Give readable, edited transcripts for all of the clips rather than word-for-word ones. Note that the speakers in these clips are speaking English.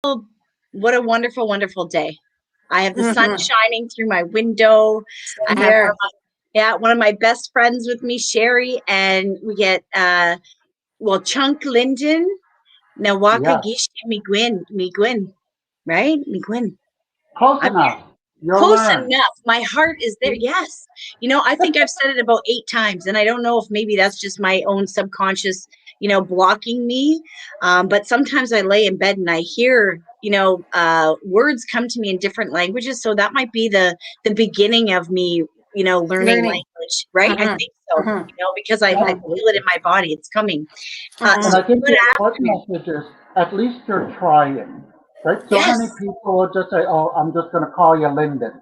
What a wonderful, wonderful day. I have the sun Mm-hmm. shining through my window. I Same have here. one of my best friends with me, Sherry, and we get Chunk Lyndon, NaWalka Yeah, Geeshy, Meegwun, right? Meegwun. close I'm enough. You'll close learn. enough. My heart is there. Yes. I think I've said it about 8 times, and I don't know if maybe that's just my own subconscious, blocking me. But sometimes I lay in bed and I hear, words come to me in different languages. So that might be the beginning of me, learning Learning. language, right? I Mm-hmm. think so, Mm-hmm. because I Yeah, feel it in my body. It's coming. and So Mm-hmm. I think good the important afternoon. message is at least you're trying, right? So Yes. many people will just say, "Oh, I'm just going to call you Lyndon."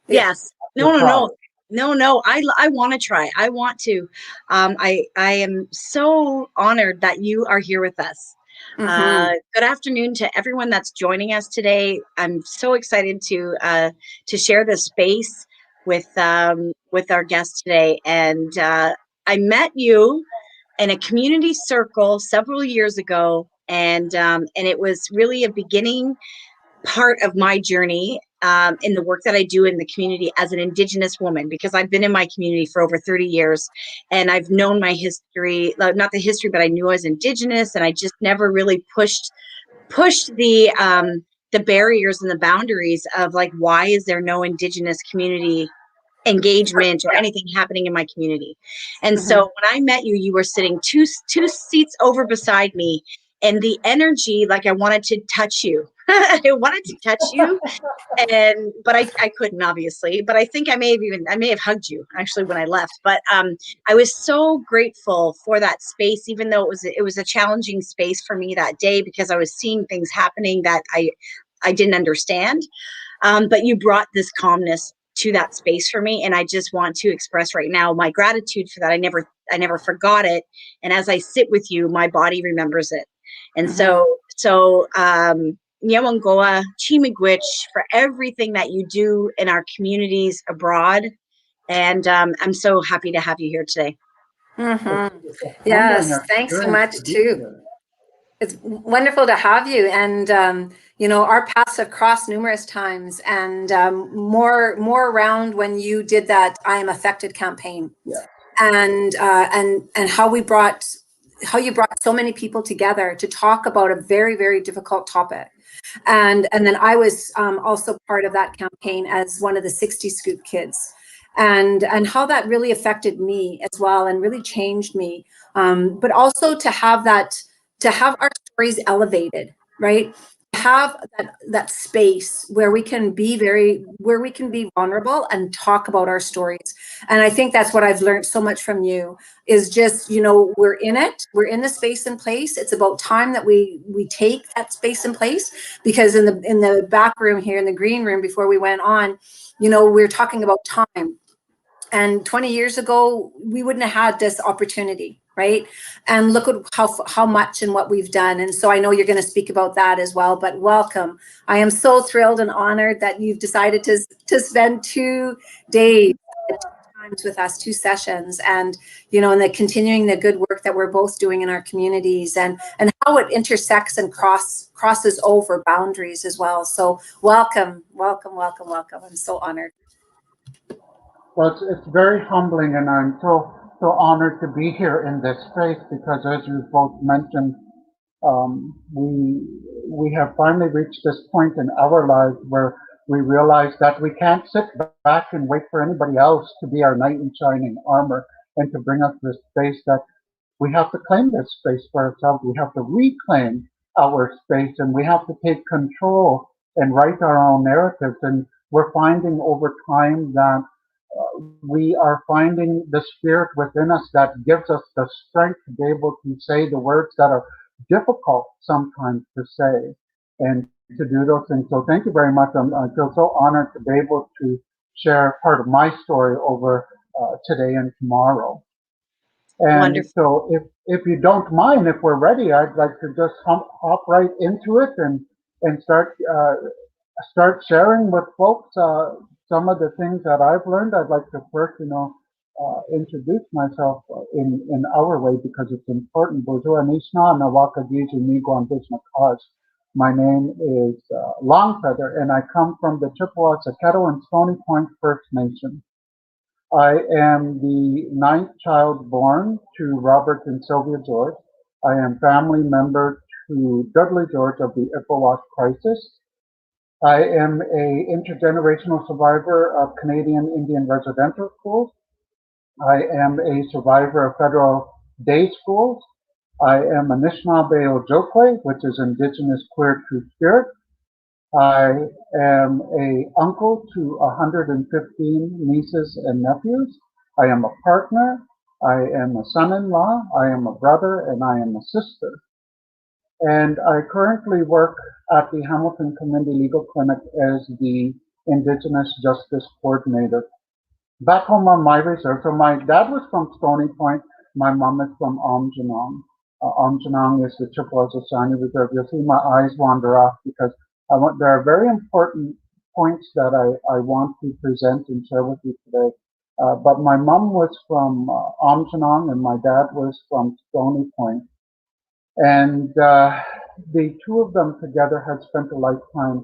Yeah. Yes. No, You're no, no. trying. No, no. I want to try. I want to. I am so honored that you are here with us. Mm-hmm. Good afternoon to everyone that's joining us today. I'm so excited to share this space with our guest today. And I met you in a community circle several years ago, and it was really a beginning part of my journey in the work that I do in the community as an Indigenous woman, because I've been in my community for over 30 years and I've known my history, not the history, but I knew I was Indigenous, and I just never really pushed the barriers and the boundaries of, like, why is there no Indigenous community engagement or anything happening in my community. And so Mm-hmm. when I met you, you were sitting two seats over beside me, and the energy, like, I wanted to touch you. I wanted to touch you, but I couldn't, obviously. But I think I may have hugged you actually when I left. But I was so grateful for that space, even though it was a challenging space for me that day, because I was seeing things happening that I didn't understand. But you brought this calmness to that space for me, and I just want to express right now my gratitude for that. I never forgot it, and as I sit with you, my body remembers it. And Mm-hmm. Nyawangoa, Chimigwich, for everything that you do in our communities abroad. And I'm so happy to have you here today. Mm-hmm. It's a humbling Yes. Thanks so experience to much be too. here. It's wonderful to have you, and our paths have crossed numerous times, and more around when you did that "I Am Affected" campaign, Yeah. and how you brought so many people together to talk about a very, very difficult topic, and then I was also part of that campaign as one of the 60 Scoop kids, and how that really affected me as well, and really changed me, but also to have our stories elevated, right? To have that space where we can be vulnerable and talk about our stories. And I think that's what I've learned so much from you, is just, we're in it, we're in the space and place. It's about time that we take that space and place, because in the back room here, in the green room, before we went on, we were talking about time. And 20 years ago, we wouldn't have had this opportunity, right? And look at how much and what we've done. And so I know you're going to speak about that as well, but welcome. I am so thrilled and honored that you've decided to spend 2 days, 2 times with us, 2 sessions, and and continuing the good work that we're both doing in our communities, and how it intersects and crosses over boundaries as well. So welcome, welcome, welcome, welcome. I'm so honored. Well, it's very humbling, and I'm so honored to be here in this space because, as you both mentioned, we have finally reached this point in our lives where we realize that we can't sit back and wait for anybody else to be our knight in shining armor and to bring us this space. That we have to claim this space for ourselves. We have to reclaim our space, and we have to take control and write our own narratives. And we're finding over time that we are finding the spirit within us that gives us the strength to be able to say the words that are difficult sometimes to say and to do those things. So thank you very much. I feel so honored to be able to share part of my story over today and tomorrow. And Wonderful. so if you don't mind, if we're ready, I'd like to just hop right into it and start sharing with folks some of the things that I've learned. I'd like to first, introduce myself in our way because it's important. Bonjour, Anishna, NaWalka, Geeshy, Meegwun, Bezhik. My name is Longfeather, and I come from the Chippewas, Caddo, and Stony Point First Nation. I am the ninth child born to Robert and Sylvia George. I am family member to Dudley George of the Ippewas crisis. I am a intergenerational survivor of Canadian Indian residential schools. I am a survivor of federal day schools. I am a Anishinaabe Ojokwe, which is Indigenous Queer True Spirit. I am a uncle to 115 nieces and nephews. I am a partner. I am a son-in-law. I am a brother, and I am a sister. And I currently work at the Hamilton Community Legal Clinic as the Indigenous Justice Coordinator. Back home on my reserve, so my dad was from Stony Point. My mom is from Amjanong is the Chippewas Osani Reserve. You'll see my eyes wander off because there are very important points that I want to present and share with you today. But my mom was from Amjanong and my dad was from Stony Point. And the two of them together had spent a lifetime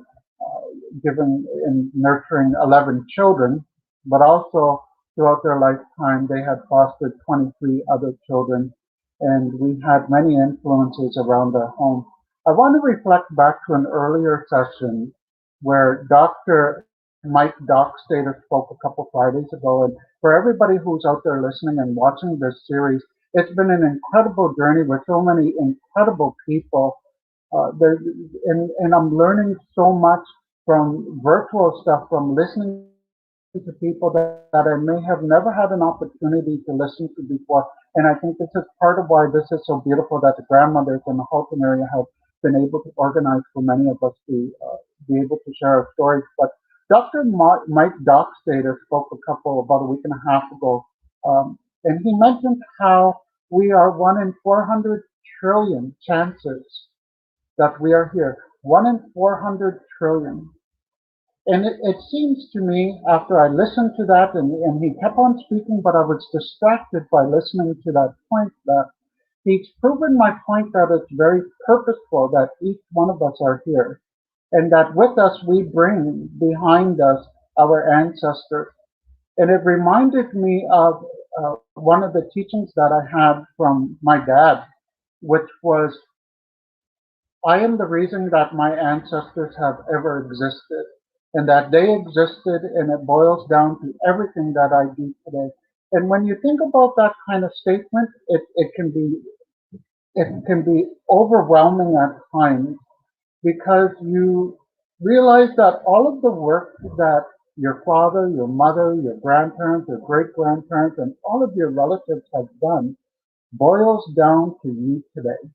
giving and nurturing 11 children, but also throughout their lifetime, they had fostered 23 other children, and we had many influences around our home. I want to reflect back to an earlier session where Dr. Mike Dockstader spoke a couple Fridays ago, and for everybody who's out there listening and watching this series, it's been an incredible journey with so many incredible people. And I'm learning so much from virtual stuff, from listening to people that I may have never had an opportunity to listen to before. And I think this is part of why this is so beautiful that the grandmothers in the Halton area have been able to organize for many of us to be able to share our stories. But Dr. Mike Dockstader spoke about a week and a half ago, and he mentioned how we are 1 in 400 trillion chances that we are here. 1 in 400 trillion. And it seems to me, after I listened to that, and he kept on speaking, but I was distracted by listening to that point, that he's proven my point that it's very purposeful that each one of us are here. And that with us, we bring behind us our ancestors. And it reminded me of one of the teachings that I had from my dad, which was, I am the reason that my ancestors have ever existed, and that they existed, and it boils down to everything that I do today. And when you think about that kind of statement, it can be overwhelming at times because you realize that all of the work that your father, your mother, your grandparents, your great grandparents, and all of your relatives have done boils down to you today.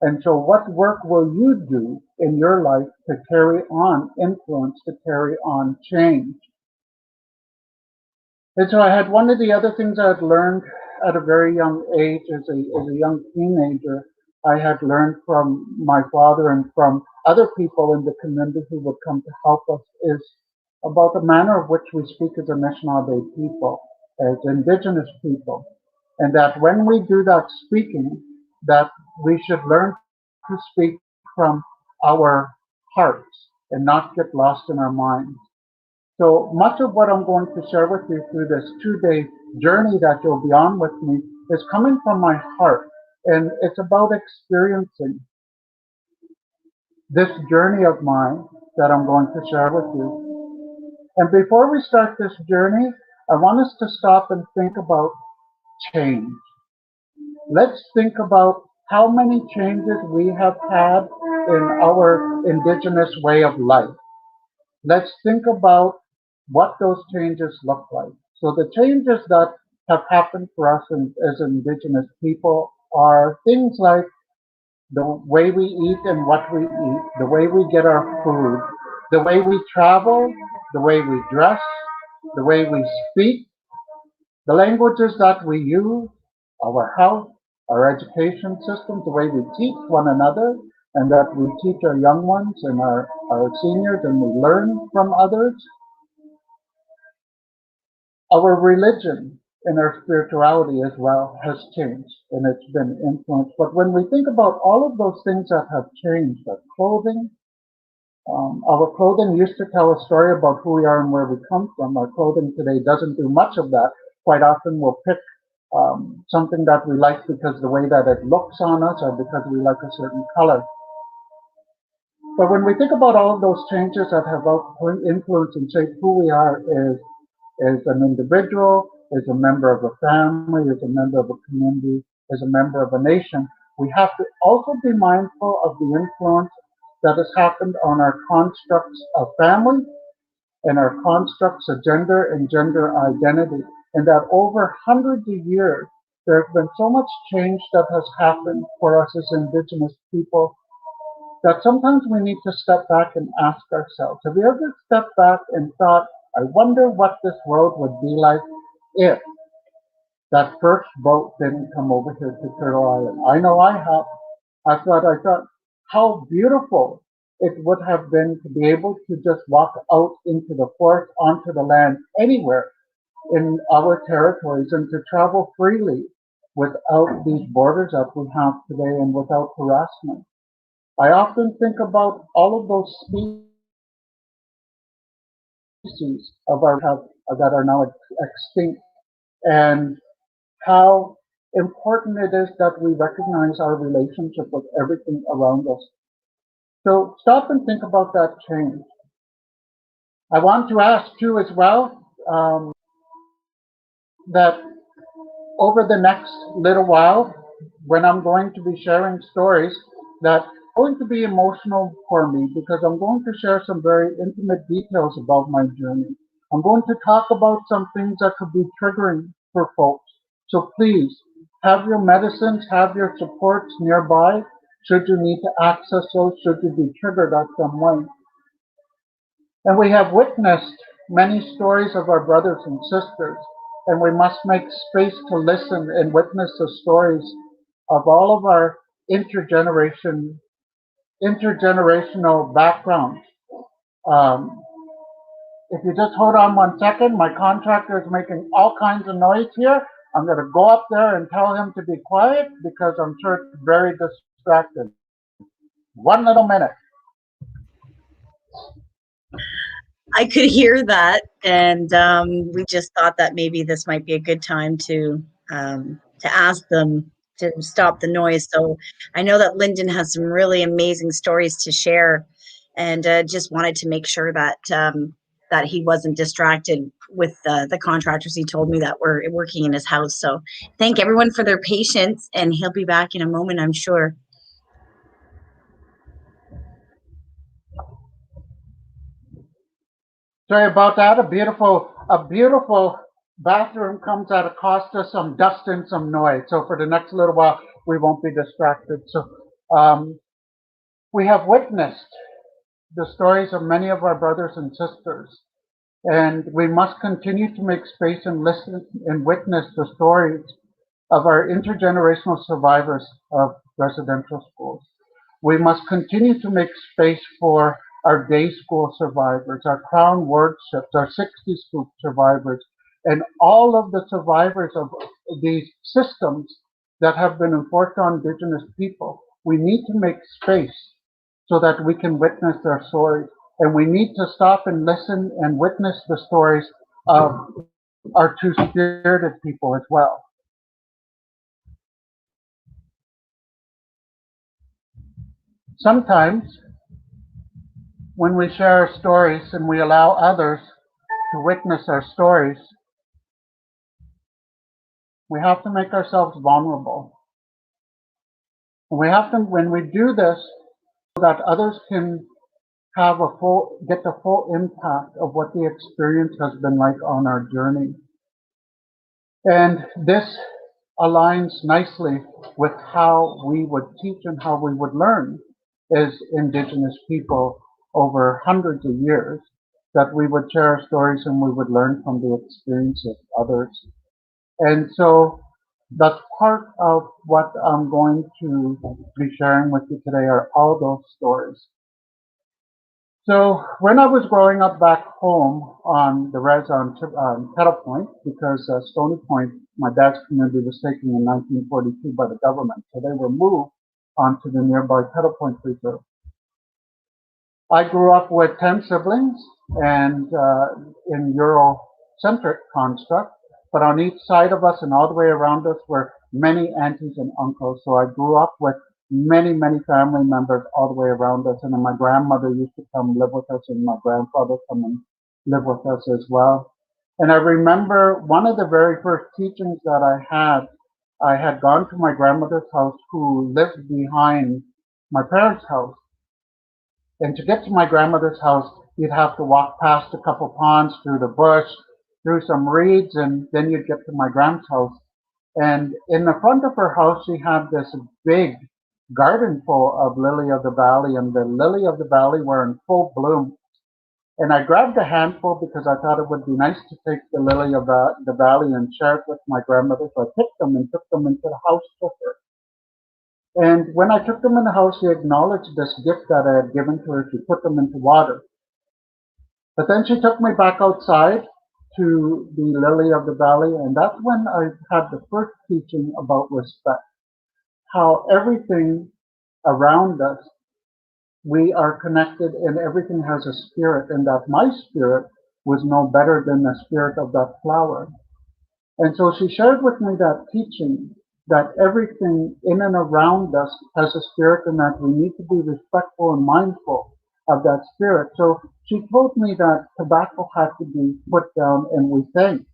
And so, what work will you do in your life to carry on influence, to carry on change? And so, I had one of the other things I had learned at a very young age, as a young teenager, I had learned from my father and from other people in the community who would come to help us is about the manner of which we speak as Anishinaabe people, as Indigenous people, and that when we do that speaking, that we should learn to speak from our hearts and not get lost in our minds. So much of what I'm going to share with you through this 2-day journey that you'll be on with me is coming from my heart. And it's about experiencing this journey of mine that I'm going to share with you. And before we start this journey, I want us to stop and think about change. Let's think about how many changes we have had in our Indigenous way of life. Let's think about what those changes look like. So the changes that have happened for us as Indigenous people are things like the way we eat and what we eat, the way we get our food, the way we travel, the way we dress, the way we speak, the languages that we use, our health, our education systems, the way we teach one another, and that we teach our young ones and our seniors, and we learn from others. Our religion, in our spirituality as well has changed and it's been influenced. But when we think about all of those things that have changed, our clothing used to tell a story about who we are and where we come from. Our clothing today doesn't do much of that. Quite often we'll pick something that we like because the way that it looks on us or because we like a certain color. But when we think about all of those changes that have influenced and shaped who we are as an individual, as a member of a family, as a member of a community, as a member of a nation, we have to also be mindful of the influence that has happened on our constructs of family and our constructs of gender and gender identity. And that over hundreds of years, there has been so much change that has happened for us as Indigenous people that sometimes we need to step back and ask ourselves, have we ever stepped back and thought, I wonder what this world would be like if that first boat didn't come over here to Turtle Island? I know I have. I thought how beautiful it would have been to be able to just walk out into the forest, onto the land, anywhere in our territories and to travel freely without these borders that we have today and without harassment. I often think about all of those species of our that are now extinct and how important it is that we recognize our relationship with everything around us. So stop and think about that change. I want to ask too as well that over the next little while, when I'm going to be sharing stories that are going to be emotional for me because I'm going to share some very intimate details about my journey. I'm going to talk about some things that could be triggering for folks. So please have your medicines, have your supports nearby should you need to access those, should you be triggered at some way. And we have witnessed many stories of our brothers and sisters, and we must make space to listen and witness the stories of all of our intergenerational backgrounds. Um, if you just hold on 1 second, my contractor is making all kinds of noise here. I'm going to go up there and tell him to be quiet because I'm sure it's very distracted. 1 little minute. I could hear that, and we just thought that maybe this might be a good time to ask them to stop the noise. So I know that Lyndon has some really amazing stories to share, and just wanted to make sure that that he wasn't distracted with the contractors. He told me that were working in his house. So thank everyone for their patience, and he'll be back in a moment, I'm sure. Sorry about that. A beautiful bathroom comes at a cost of some dust and some noise. So for the next little while, we won't be distracted. So we have witnessed the stories of many of our brothers and sisters, and we must continue to make space and listen and witness the stories of our intergenerational survivors of residential schools. We must continue to make space for our day school survivors, our Crown Wordships, our 60 Scoop survivors, and all of the survivors of these systems that have been enforced on Indigenous people. We need to make space so that we can witness their stories. And we need to stop and listen and witness the stories of our two-spirited people as well. Sometimes when we share our stories and we allow others to witness our stories, we have to make ourselves vulnerable. We have to, when we do this, so that others can get the full impact of what the experience has been like on our journey. And this aligns nicely with how we would teach and how we would learn as Indigenous people over hundreds of years, that we would share our stories and we would learn from the experience of others. And so that's part of what I'm going to be sharing with you today are all those stories. So when I was growing up back home on the res on Kettle Point, because Stony Point, my dad's community was taken in 1942 by the government, so they were moved onto the nearby Kettle Point Reserve. I grew up with 10 siblings and in Eurocentric construct, but on each side of us and all the way around us were many aunties and uncles. So I grew up with many, many family members all the way around us. And then my grandmother used to come live with us and my grandfather come and live with us as well. And I remember one of the very first teachings that I had gone to my grandmother's house who lived behind my parents' house. And to get to my grandmother's house, you'd have to walk past a couple ponds, through the bush, through some reeds, and then you'd get to my grand's house. And in the front of her house, she had this big garden full of lily of the valley, and the lily of the valley were in full bloom. And I grabbed a handful because I thought it would be nice to take the lily of the valley and share it with my grandmother. So I picked them and took them into the house with her. And when I took them in the house, she acknowledged this gift that I had given to her. She put them into water. But then she took me back outside to the lily of the valley, and that's when I had the first teaching about respect. How everything around us, we are connected and everything has a spirit, and that my spirit was no better than the spirit of that flower. And so she shared with me that teaching that everything in and around us has a spirit and that we need to be respectful and mindful of that spirit. So she told me that tobacco had to be put down and we thank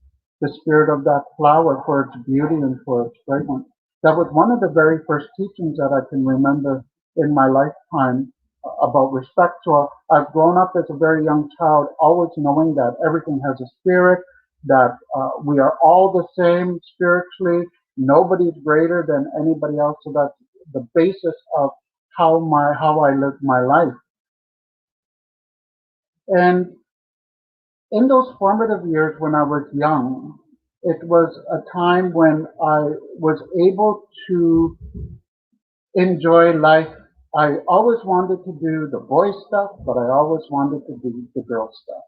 the spirit of that flower for its beauty and for its fragrance. That was one of the very first teachings that I can remember in my lifetime about respect. So I've grown up as a very young child, always knowing that everything has a spirit, that we are all the same spiritually. Nobody's greater than anybody else. So that's the basis of how I live my life. And in those formative years when I was young, it was a time when I was able to enjoy life. I always wanted to do the boy stuff, but I always wanted to do the girl stuff.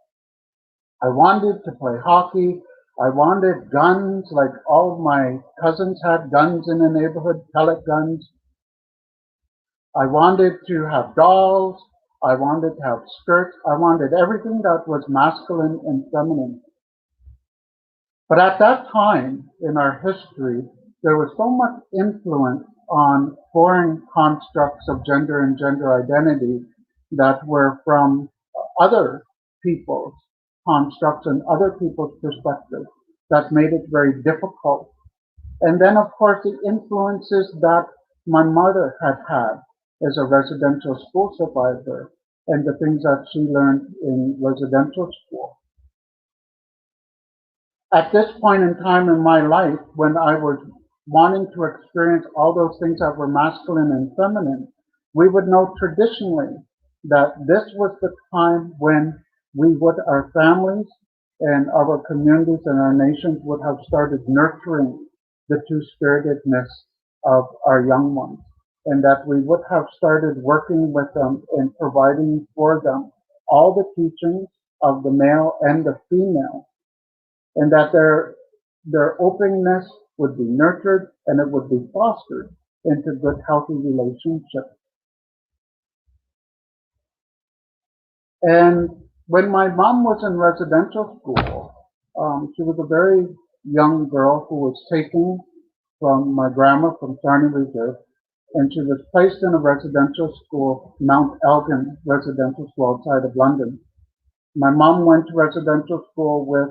I wanted to play hockey. I wanted guns, like all of my cousins had guns in the neighborhood, pellet guns. I wanted to have dolls. I wanted to have skirts. I wanted everything that was masculine and feminine. But at that time in our history, there was so much influence on foreign constructs of gender and gender identity that were from other people's constructs and other people's perspectives that made it very difficult. And then, of course, the influences that my mother had as a residential school survivor and the things that she learned in residential school. At this point in time in my life, when I was wanting to experience all those things that were masculine and feminine, we would know traditionally that this was the time when our families and our communities and our nations would have started nurturing the two-spiritedness of our young ones, and that we would have started working with them and providing for them all the teachings of the male and the female, and that their openness would be nurtured and it would be fostered into good, healthy relationships. And when my mom was in residential school, she was a very young girl who was taken from my grandma from Sarnia Reserve, and she was placed in a residential school, Mount Elgin Residential School outside of London. My mom went to residential school with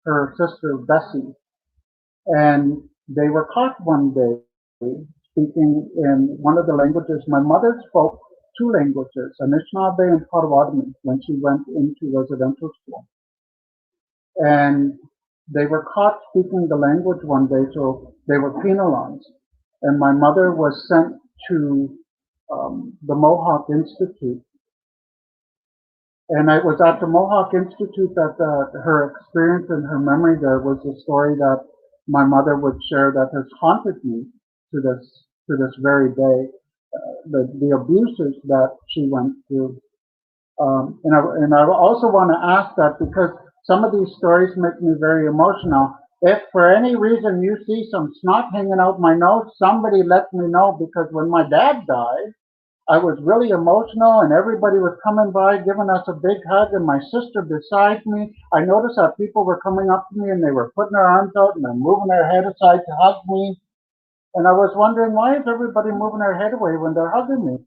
her sister Bessie, and they were caught one day speaking in one of the languages. My mother spoke two languages, Anishinaabe and Potawatomi, when she went into residential school. And they were caught speaking the language one day, so they were penalized. And my mother was sent to the Mohawk Institute. And it was at the Mohawk Institute that her experience and her memory there was a story that my mother would share that has haunted me to this very day. The abuses that she went through. And I also want to ask that because some of these stories make me very emotional. If for any reason you see some snot hanging out my nose, somebody let me know, because when my dad died, I was really emotional and everybody was coming by giving us a big hug, and my sister beside me. I noticed that people were coming up to me and they were putting their arms out and they're moving their head aside to hug me. And I was wondering, why is everybody moving their head away when they're hugging me?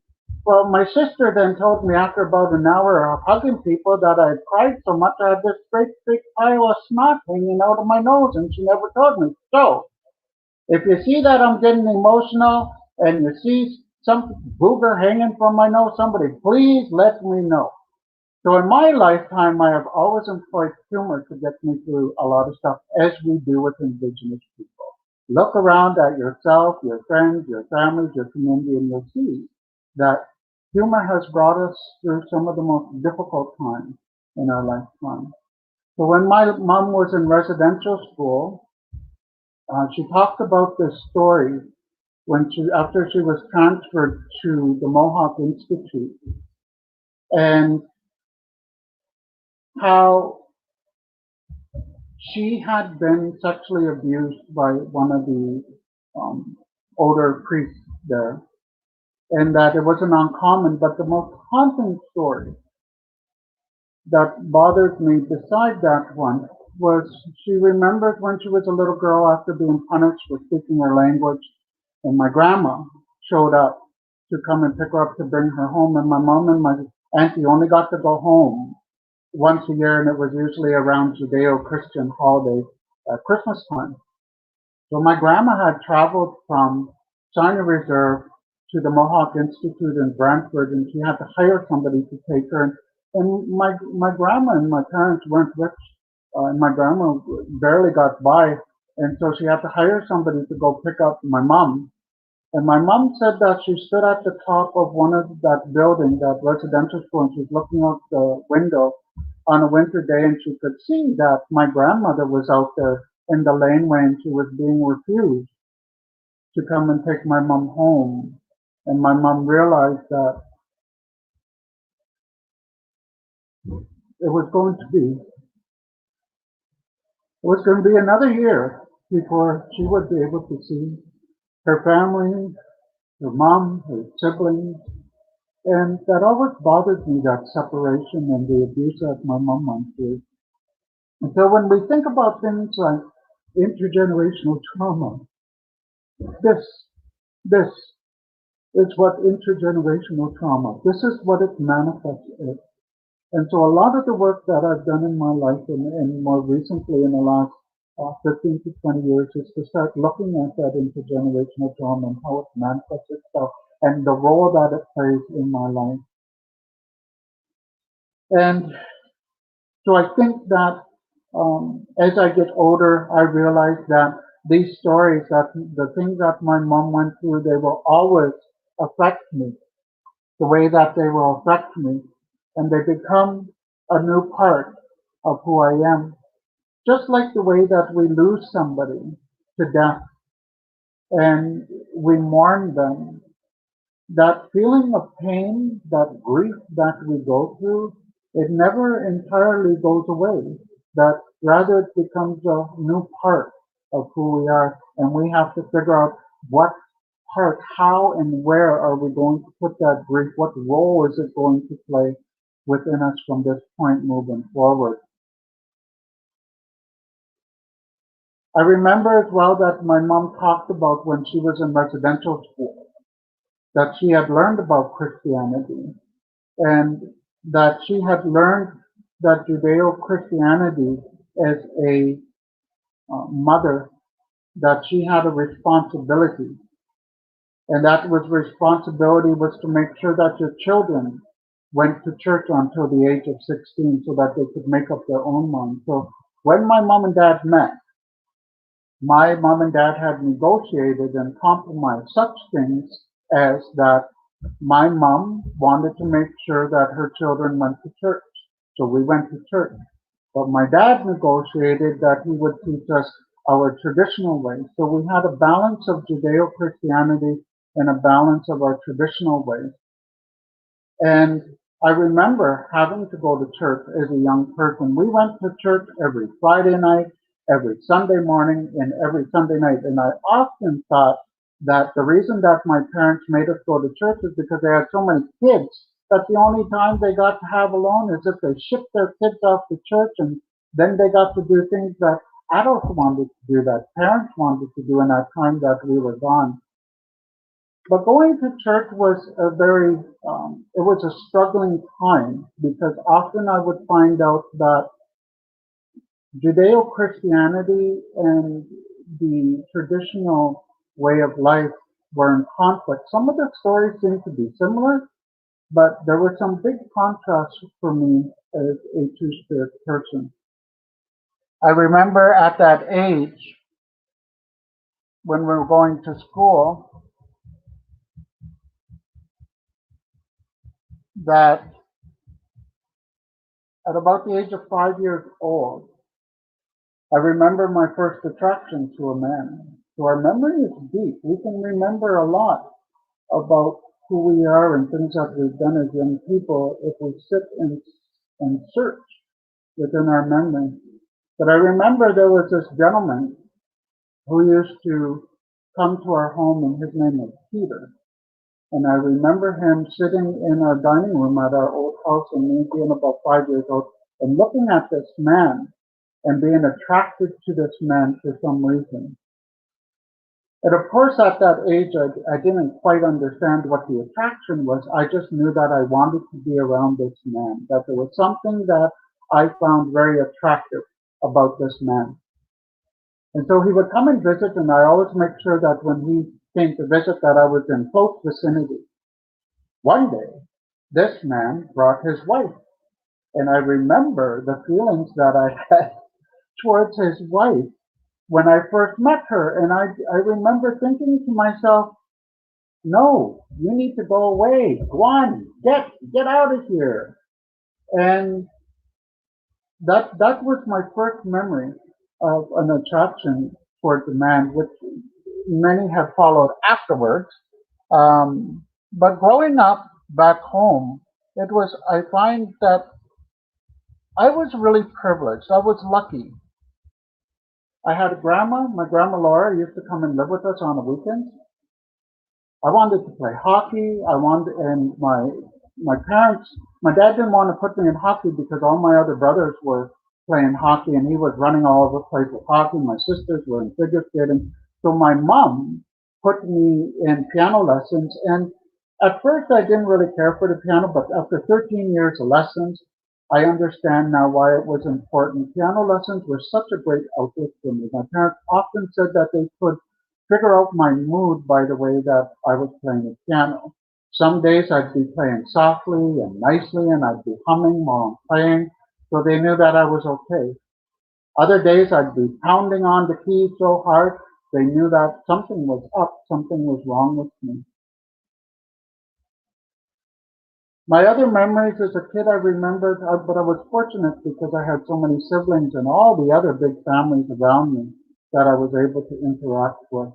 Well, my sister then told me after about an hour of hugging people that I had cried so much I had this great big pile of snot hanging out of my nose, and she never told me. So, if you see that I'm getting emotional and you see some booger hanging from my nose, somebody please let me know. So in my lifetime, I have always employed humor to get me through a lot of stuff, as we do with Indigenous people. Look around at yourself, your friends, your families, your community, and you'll see that humor has brought us through some of the most difficult times in our lifetime. So when my mom was in residential school, she talked about this story when after she was transferred to the Mohawk Institute, and how she had been sexually abused by one of the um, older priests there, and that it wasn't uncommon. But the most haunting story that bothered me beside that one was she remembered when she was a little girl after being punished for speaking her language, and my grandma showed up to come and pick her up to bring her home, and my mom and my auntie only got to go home once a year, and it was usually around Judeo-Christian holiday at Christmas time. So my grandma had traveled from China Reserve to the Mohawk Institute in Brantford, and she had to hire somebody to take her. And my grandma and my parents weren't rich, and my grandma barely got by, and so she had to hire somebody to go pick up my mom. And my mom said that she stood at the top of one of that building, that residential school, and she was looking out the window on a winter day, and she could see that my grandmother was out there in the laneway, and she was being refused to come and take my mom home. And my mom realized that it was going to be another year before she would be able to see her family, her mom, her siblings. And that always bothered me, that separation and the abuse that my mom went through. And so when we think about things like intergenerational trauma, this this is what intergenerational trauma, this is what it manifests as. And so a lot of the work that I've done in my life, and more recently in the last 15 to 20 years, is to start looking at that intergenerational trauma and how it manifests itself and the role that it plays in my life. And so I think that as I get older, I realize that these stories, that the things that my mom went through, they will always affect me the way that they will affect me, and they become a new part of who I am. Just like the way that we lose somebody to death and we mourn them, that feeling of pain, that grief that we go through, it never entirely goes away. That rather it becomes a new part of who we are, and we have to figure out what part, how and where are we going to put that grief, what role is it going to play within us from this point moving forward. I remember as well that my mom talked about when she was in residential school, that she had learned about Christianity, and that she had learned that Judeo-Christianity as a mother, that she had a responsibility, and that was responsibility was to make sure that your children went to church until the age of 16 so that they could make up their own mind. So when my mom and dad met, my mom and dad had negotiated and compromised such things as that my mom wanted to make sure that her children went to church. So we went to church. But my dad negotiated that he would teach us our traditional ways. So we had a balance of Judeo-Christianity and a balance of our traditional ways. And I remember having to go to church as a young person. We went to church every Friday night, every Sunday morning, and every Sunday night. And I often thought that the reason that my parents made us go to church is because they had so many kids that the only time they got to have alone is if they shipped their kids off to church, and then they got to do things that adults wanted to do, that parents wanted to do in that time that we were gone. But going to church was it was a struggling time because often I would find out that Judeo-Christianity and the traditional way of life were in conflict. Some of the stories seemed to be similar, but there were some big contrasts for me as a two-spirit person. I remember at that age when we were going to school that at about the age of 5 years old, I remember my first attraction to a man. So our memory is deep. We can remember a lot about who we are and things that we've done as young people if we sit and search within our memory. But I remember there was this gentleman who used to come to our home, and his name was Peter. And I remember him sitting in our dining room at our old house, and me being about 5 years old, and looking at this man and being attracted to this man for some reason. And of course, at that age, I didn't quite understand what the attraction was. I just knew that I wanted to be around this man, that there was something that I found very attractive about this man. And so he would come and visit, and I always make sure that when he came to visit that I was in close vicinity. One day, this man brought his wife, and I remember the feelings that I had towards his wife when I first met her. And I remember thinking to myself, no, you need to go away. Go on, get out of here. And that was my first memory of an attraction towards a man, which many have followed afterwards. But growing up back home, I find that I was really privileged. I was lucky. I had a grandma. My grandma Laura used to come and live with us on the weekends. I wanted to play hockey. And my parents, my dad didn't want to put me in hockey because all my other brothers were playing hockey, and he was running all over the place with hockey. My sisters were in figure skating. So my mom put me in piano lessons. And at first I didn't really care for the piano, but after 13 years of lessons, I understand now why it was important. Piano lessons were such a great outlet for me. My parents often said that they could figure out my mood by the way that I was playing the piano. Some days I'd be playing softly and nicely, and I'd be humming while I'm playing, so they knew that I was okay. Other days I'd be pounding on the keys so hard, they knew that something was up, something was wrong with me. My other memories as a kid, I remembered, but I was fortunate because I had so many siblings and all the other big families around me that I was able to interact with.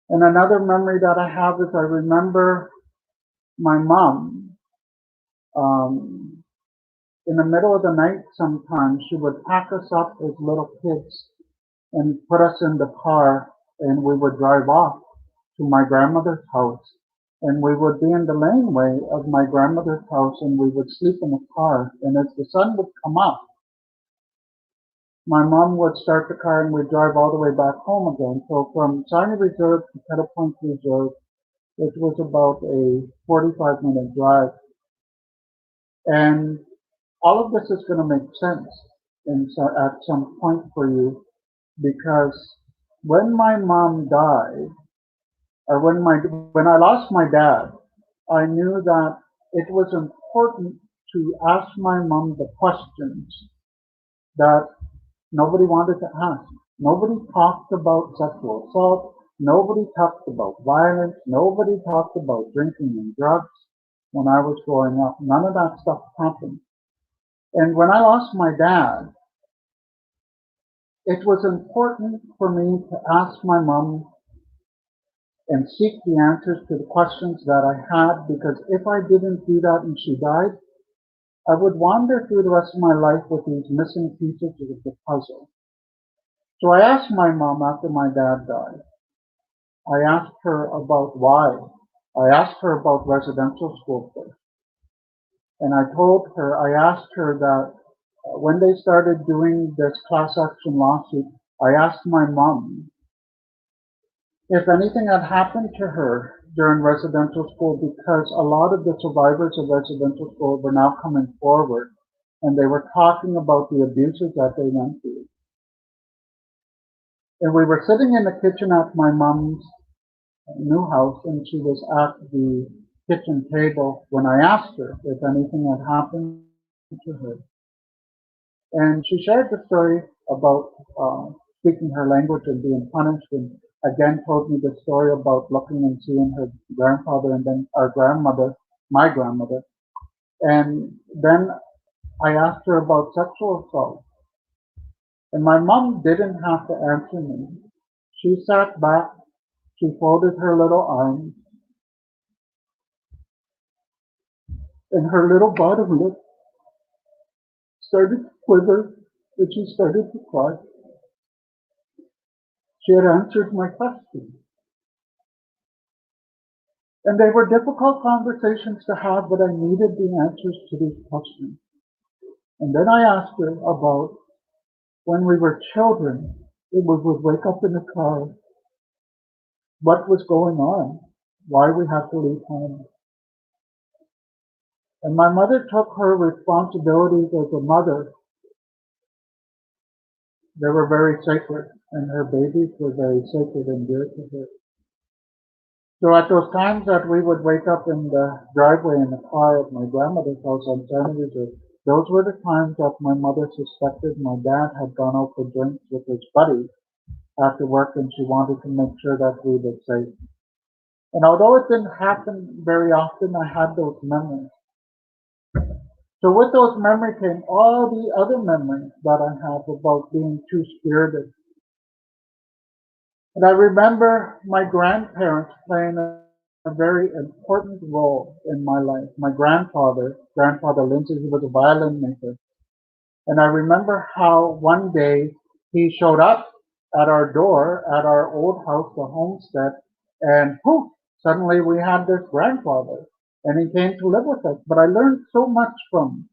And another memory that I have is I remember my mom, in the middle of the night sometimes, she would pack us up as little kids and put us in the car, and we would drive off to my grandmother's house. And we would be in the laneway of my grandmother's house, and we would sleep in the car. And as the sun would come up, my mom would start the car and we'd drive all the way back home again. So from Sarnia Reserve to Kettle Point Reserve, it was about a 45-minute drive. And all of this is going to make sense at some point for you, because when my mom died, or when I lost my dad, I knew that it was important to ask my mom the questions that nobody wanted to ask. Nobody talked about sexual assault. Nobody talked about violence. Nobody talked about drinking and drugs when I was growing up. None of that stuff happened. And when I lost my dad, it was important for me to ask my mom and seek the answers to the questions that I had, because if I didn't do that and she died, I would wander through the rest of my life with these missing pieces of the puzzle. So I asked my mom after my dad died. I asked her about why. I asked her about residential school first. And I told her, I asked her that when they started doing this class action lawsuit, I asked my mom if anything had happened to her during residential school, because a lot of the survivors of residential school were now coming forward and they were talking about the abuses that they went through. And we were sitting in the kitchen at my mom's new house, and she was at the kitchen table when I asked her if anything had happened to her. And she shared the story about speaking her language and being punished, and again told me the story about looking and seeing her grandfather and then our grandmother, my grandmother. And then I asked her about sexual assault. And my mom didn't have to answer me. She sat back, she folded her little arms, and her little bottom lip started to quiver, and she started to cry. She had answered my question. And they were difficult conversations to have, but I needed the answers to these questions. And then I asked her about when we were children, we would wake up in the car, what was going on, why we had to leave home. And my mother took her responsibilities as a mother. They were very sacred, and her babies were very sacred and dear to her. So at those times that we would wake up in the driveway in the car at my grandmother's house on Santa Rosa, those were the times that my mother suspected my dad had gone out for drinks with his buddies after work, and she wanted to make sure that we were safe. And although it didn't happen very often, I had those memories. So with those memories came all the other memories that I have about being two-spirited. And I remember my grandparents playing a very important role in my life. My grandfather Lindsay, he was a violin maker. And I remember how one day he showed up at our door at our old house, the homestead, and poof, suddenly we had this grandfather, and he came to live with us. But I learned so much from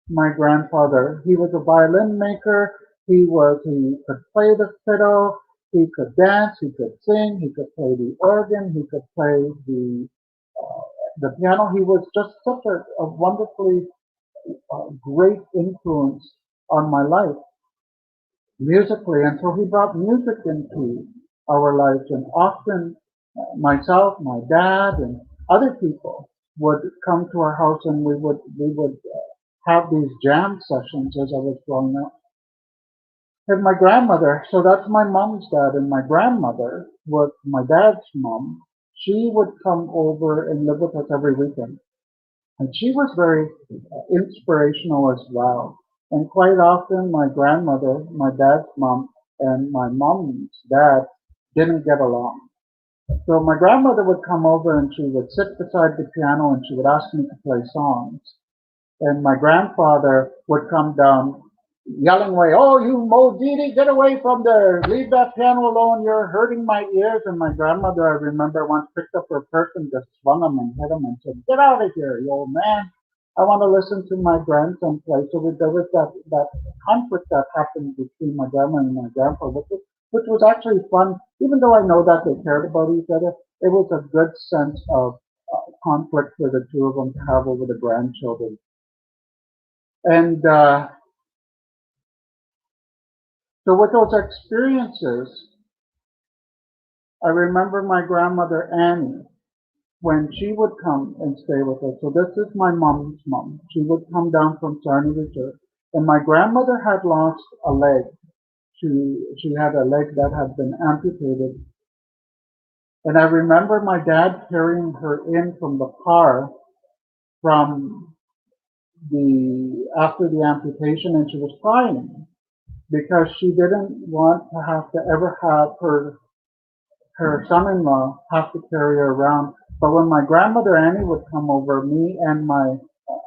my grandfather. He was a violin maker. He could play the fiddle. He could dance. He could sing. He could play the organ. He could play the piano. He was just such a wonderfully great influence on my life musically. And so he brought music into our lives. And often myself, my dad, and other people would come to our house, and we would have these jam sessions as I was growing up. And my grandmother, so that's my mom's dad, and my grandmother was my dad's mom. She would come over and live with us every weekend. And she was very inspirational as well. And quite often, my grandmother, my dad's mom, and my mom's dad didn't get along. So my grandmother would come over and she would sit beside the piano and she would ask me to play songs. And my grandfather would come down yelling away, "Oh, you Mojidi, get away from there. Leave that piano alone. You're hurting my ears." And my grandmother, I remember, once picked up her purse and just swung him and hit him and said, "Get out of here, you old man. I want to listen to my grandson play." So there was that conflict that happened between my grandma and my grandpa, which was actually fun. Even though I know that they cared about each other, it was a good sense of conflict for the two of them to have over the grandchildren. And so with those experiences, I remember my grandmother Annie, when she would come and stay with us. So this is my mom's mom. She would come down from Sarnia Reserve. And my grandmother had lost a leg. She had a leg that had been amputated. And I remember my dad carrying her in from the car from after the amputation, and she was crying because she didn't want to have to ever have her son-in-law have to carry her around. But when my grandmother Annie would come over, me and my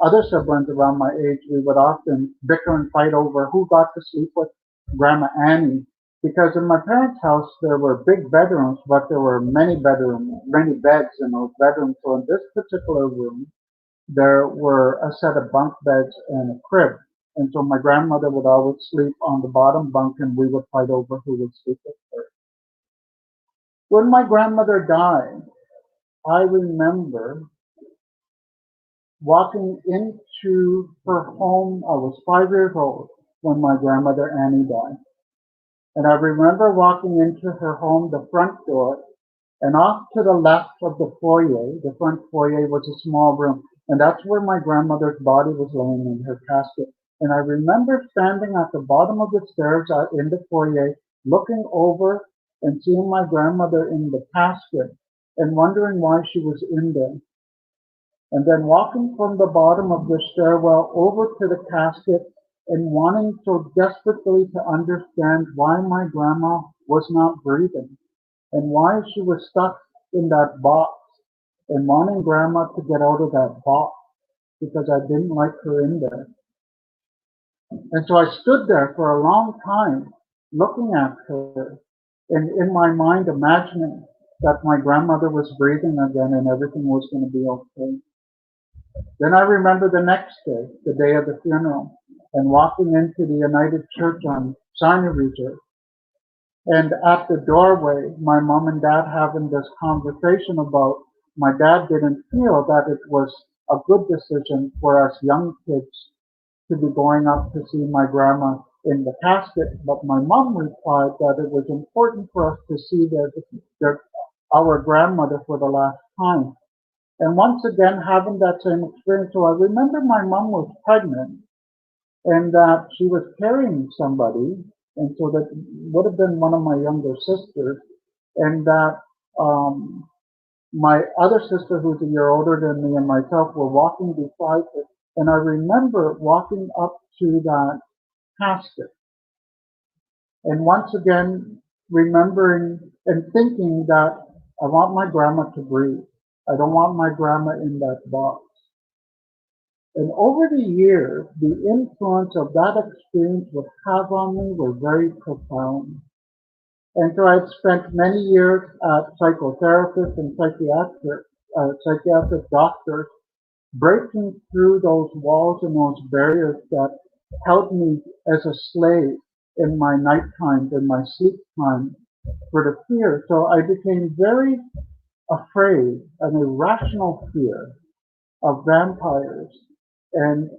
other siblings around my age, we would often bicker and fight over who got to sleep with Grandma Annie. Because in my parents' house, there were big bedrooms, but there were many bedrooms, many beds in those bedrooms. So in this particular room, there were a set of bunk beds and a crib. And so my grandmother would always sleep on the bottom bunk and we would fight over who would sleep with her. When my grandmother died, I remember walking into her home. I was 5 years old when my grandmother Annie died. And I remember walking into her home, the front door, and off to the left of the foyer, the front foyer was a small room. And that's where my grandmother's body was laying in her casket. And I remember standing at the bottom of the stairs in the foyer, looking over and seeing my grandmother in the casket and wondering why she was in there. And then walking from the bottom of the stairwell over to the casket and wanting so desperately to understand why my grandma was not breathing and why she was stuck in that box and wanting grandma to get out of that box because I didn't like her in there. And so I stood there for a long time looking at her and in my mind imagining that my grandmother was breathing again and everything was going to be okay. Then I remember the next day, the day of the funeral, and walking into the United Church on Sinai Reserve. And at the doorway, my mom and dad having this conversation about my dad didn't feel that it was a good decision for us young kids to be going up to see my grandma in the casket. But my mom replied that it was important for us to see our grandmother for the last time. And once again, having that same experience. So I remember my mom was pregnant and that she was carrying somebody. And so that would have been one of my younger sisters. And that my other sister, who's a year older than me, and myself were walking beside her. And I remember walking up to that casket. And once again, remembering and thinking that I want my grandma to breathe. I don't want my grandma in that box. And over the years, the influence of that experience would have on me were very profound. And so I've spent many years at psychotherapists and psychiatric doctors breaking through those walls and those barriers that held me as a slave in my night times, in my sleep time for the fear. So I became very afraid, an irrational fear of vampires and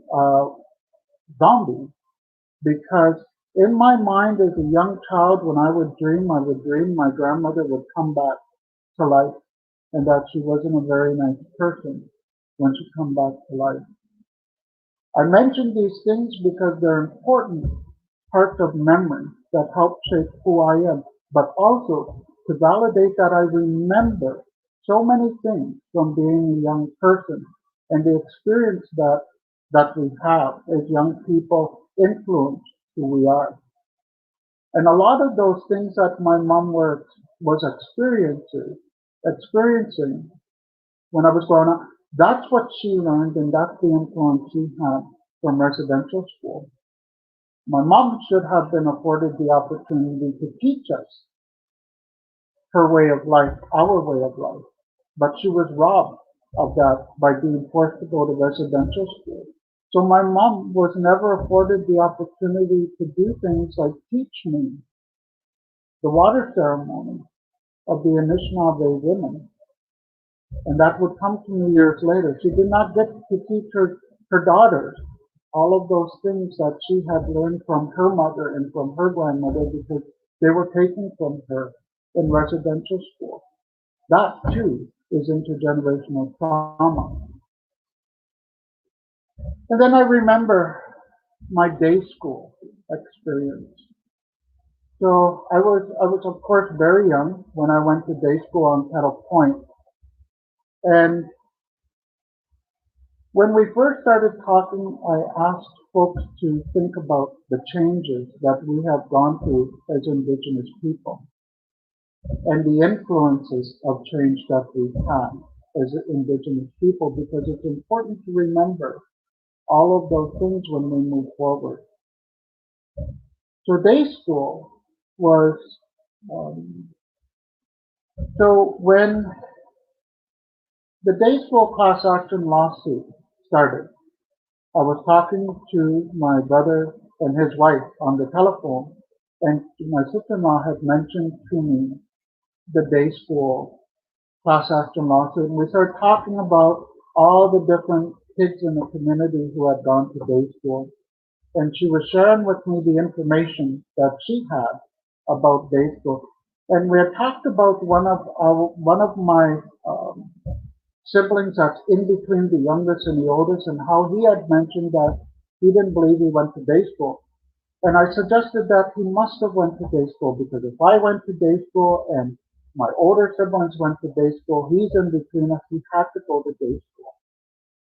zombies, because in my mind as a young child, when I would dream my grandmother would come back to life and that she wasn't a very nice person when she come back to life. I mention these things because they're important parts of memory that help shape who I am, but also to validate that I remember so many things from being a young person and the experience that we have as young people influence who we are. And a lot of those things that my mom was experiencing when I was growing up, that's what she learned and that's the influence she had from residential school. My mom should have been afforded the opportunity to teach us her way of life, our way of life. But she was robbed of that by being forced to go to residential school. So my mom was never afforded the opportunity to do things like teach me the water ceremony of the Anishinaabe women. And that would come to me years later. She did not get to teach her daughters all of those things that she had learned from her mother and from her grandmother because they were taken from her in residential school. That too is intergenerational trauma. And then I remember my day school experience. So I was of course very young when I went to day school on Kettle Point. And when we first started talking, I asked folks to think about the changes that we have gone through as Indigenous people. and the influences of change that we've had as Indigenous people, because it's important to remember all of those things when we move forward. So day school was, um, so when the day school class action lawsuit started, I was talking to my brother and his wife on the telephone, and my sister-in-law had mentioned to me the day school class action lawsuit, and we started talking about all the different kids in the community who had gone to day school. And she was sharing with me the information that she had about day school. And we had talked about one of my siblings that's in between the youngest and the oldest, and how he had mentioned that he didn't believe he went to day school. And I suggested that he must have went to day school, because if I went to day school and my older siblings went to day school, he's in between us. He had to go to day school.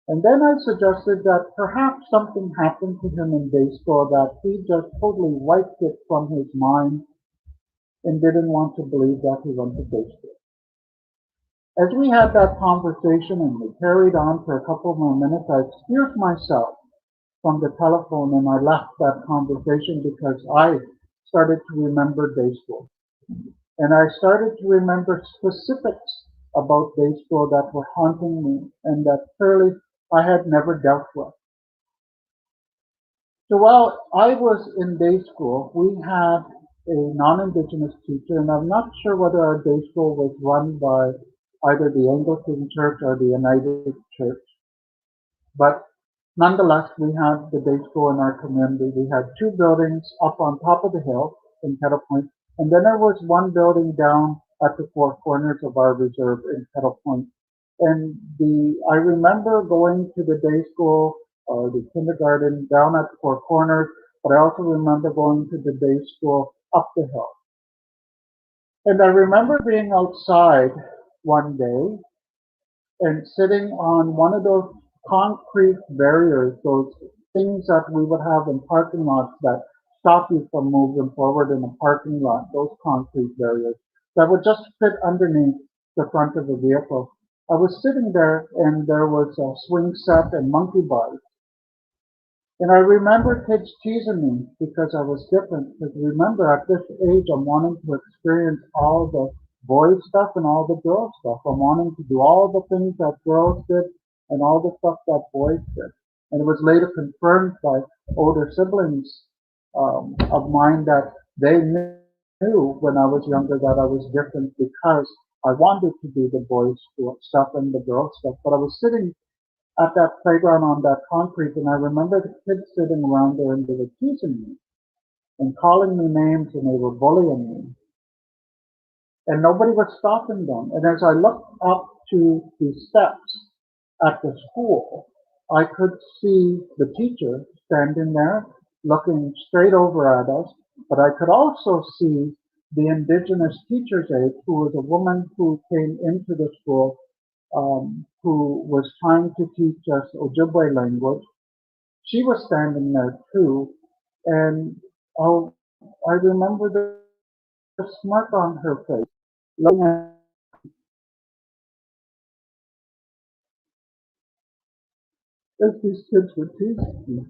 And then I suggested that perhaps something happened to him in day school that he just totally wiped it from his mind and didn't want to believe that he went to day school. As we had that conversation and we carried on for a couple more minutes, I excused myself from the telephone and I left that conversation, because I started to remember day school. And I started to remember specifics about day school that were haunting me and that clearly I had never dealt with. So while I was in day school, we had a non-Indigenous teacher, and I'm not sure whether our day school was run by either the Anglican Church or the United Church. But nonetheless, we had the day school in our community. We had two buildings up on top of the hill in Kettle Point, and then there was one building down at the four corners of our reserve in Kettle Point. And I remember going to the day school or the kindergarten down at the four corners, but I also remember going to the day school up the hill. And I remember being outside one day and sitting on one of those concrete barriers, those things that we would have in parking lots that stop you from moving forward in a parking lot, those concrete barriers that would just fit underneath the front of the vehicle. I was sitting there and there was a swing set and monkey bars. And I remember kids teasing me because I was different. Because remember, at this age, I'm wanting to experience all the boys stuff and all the girls stuff. I'm wanting to do all the things that girls did and all the stuff that boys did. And it was later confirmed by older siblings of mine that they knew when I was younger that I was different, because I wanted to do the boys stuff and the girls stuff. But I was sitting at that playground on that concrete, and I remember the kids sitting around there and they were teasing me and calling me names, and they were bullying me. And nobody was stopping them. And as I looked up to the steps at the school, I could see the teacher standing there looking straight over at us, but I could also see the Indigenous teacher's aide, who was a woman who came into the school, who was trying to teach us Ojibwe language. She was standing there too, and oh, I remember the smirk on her face, looking as these kids were teasing me.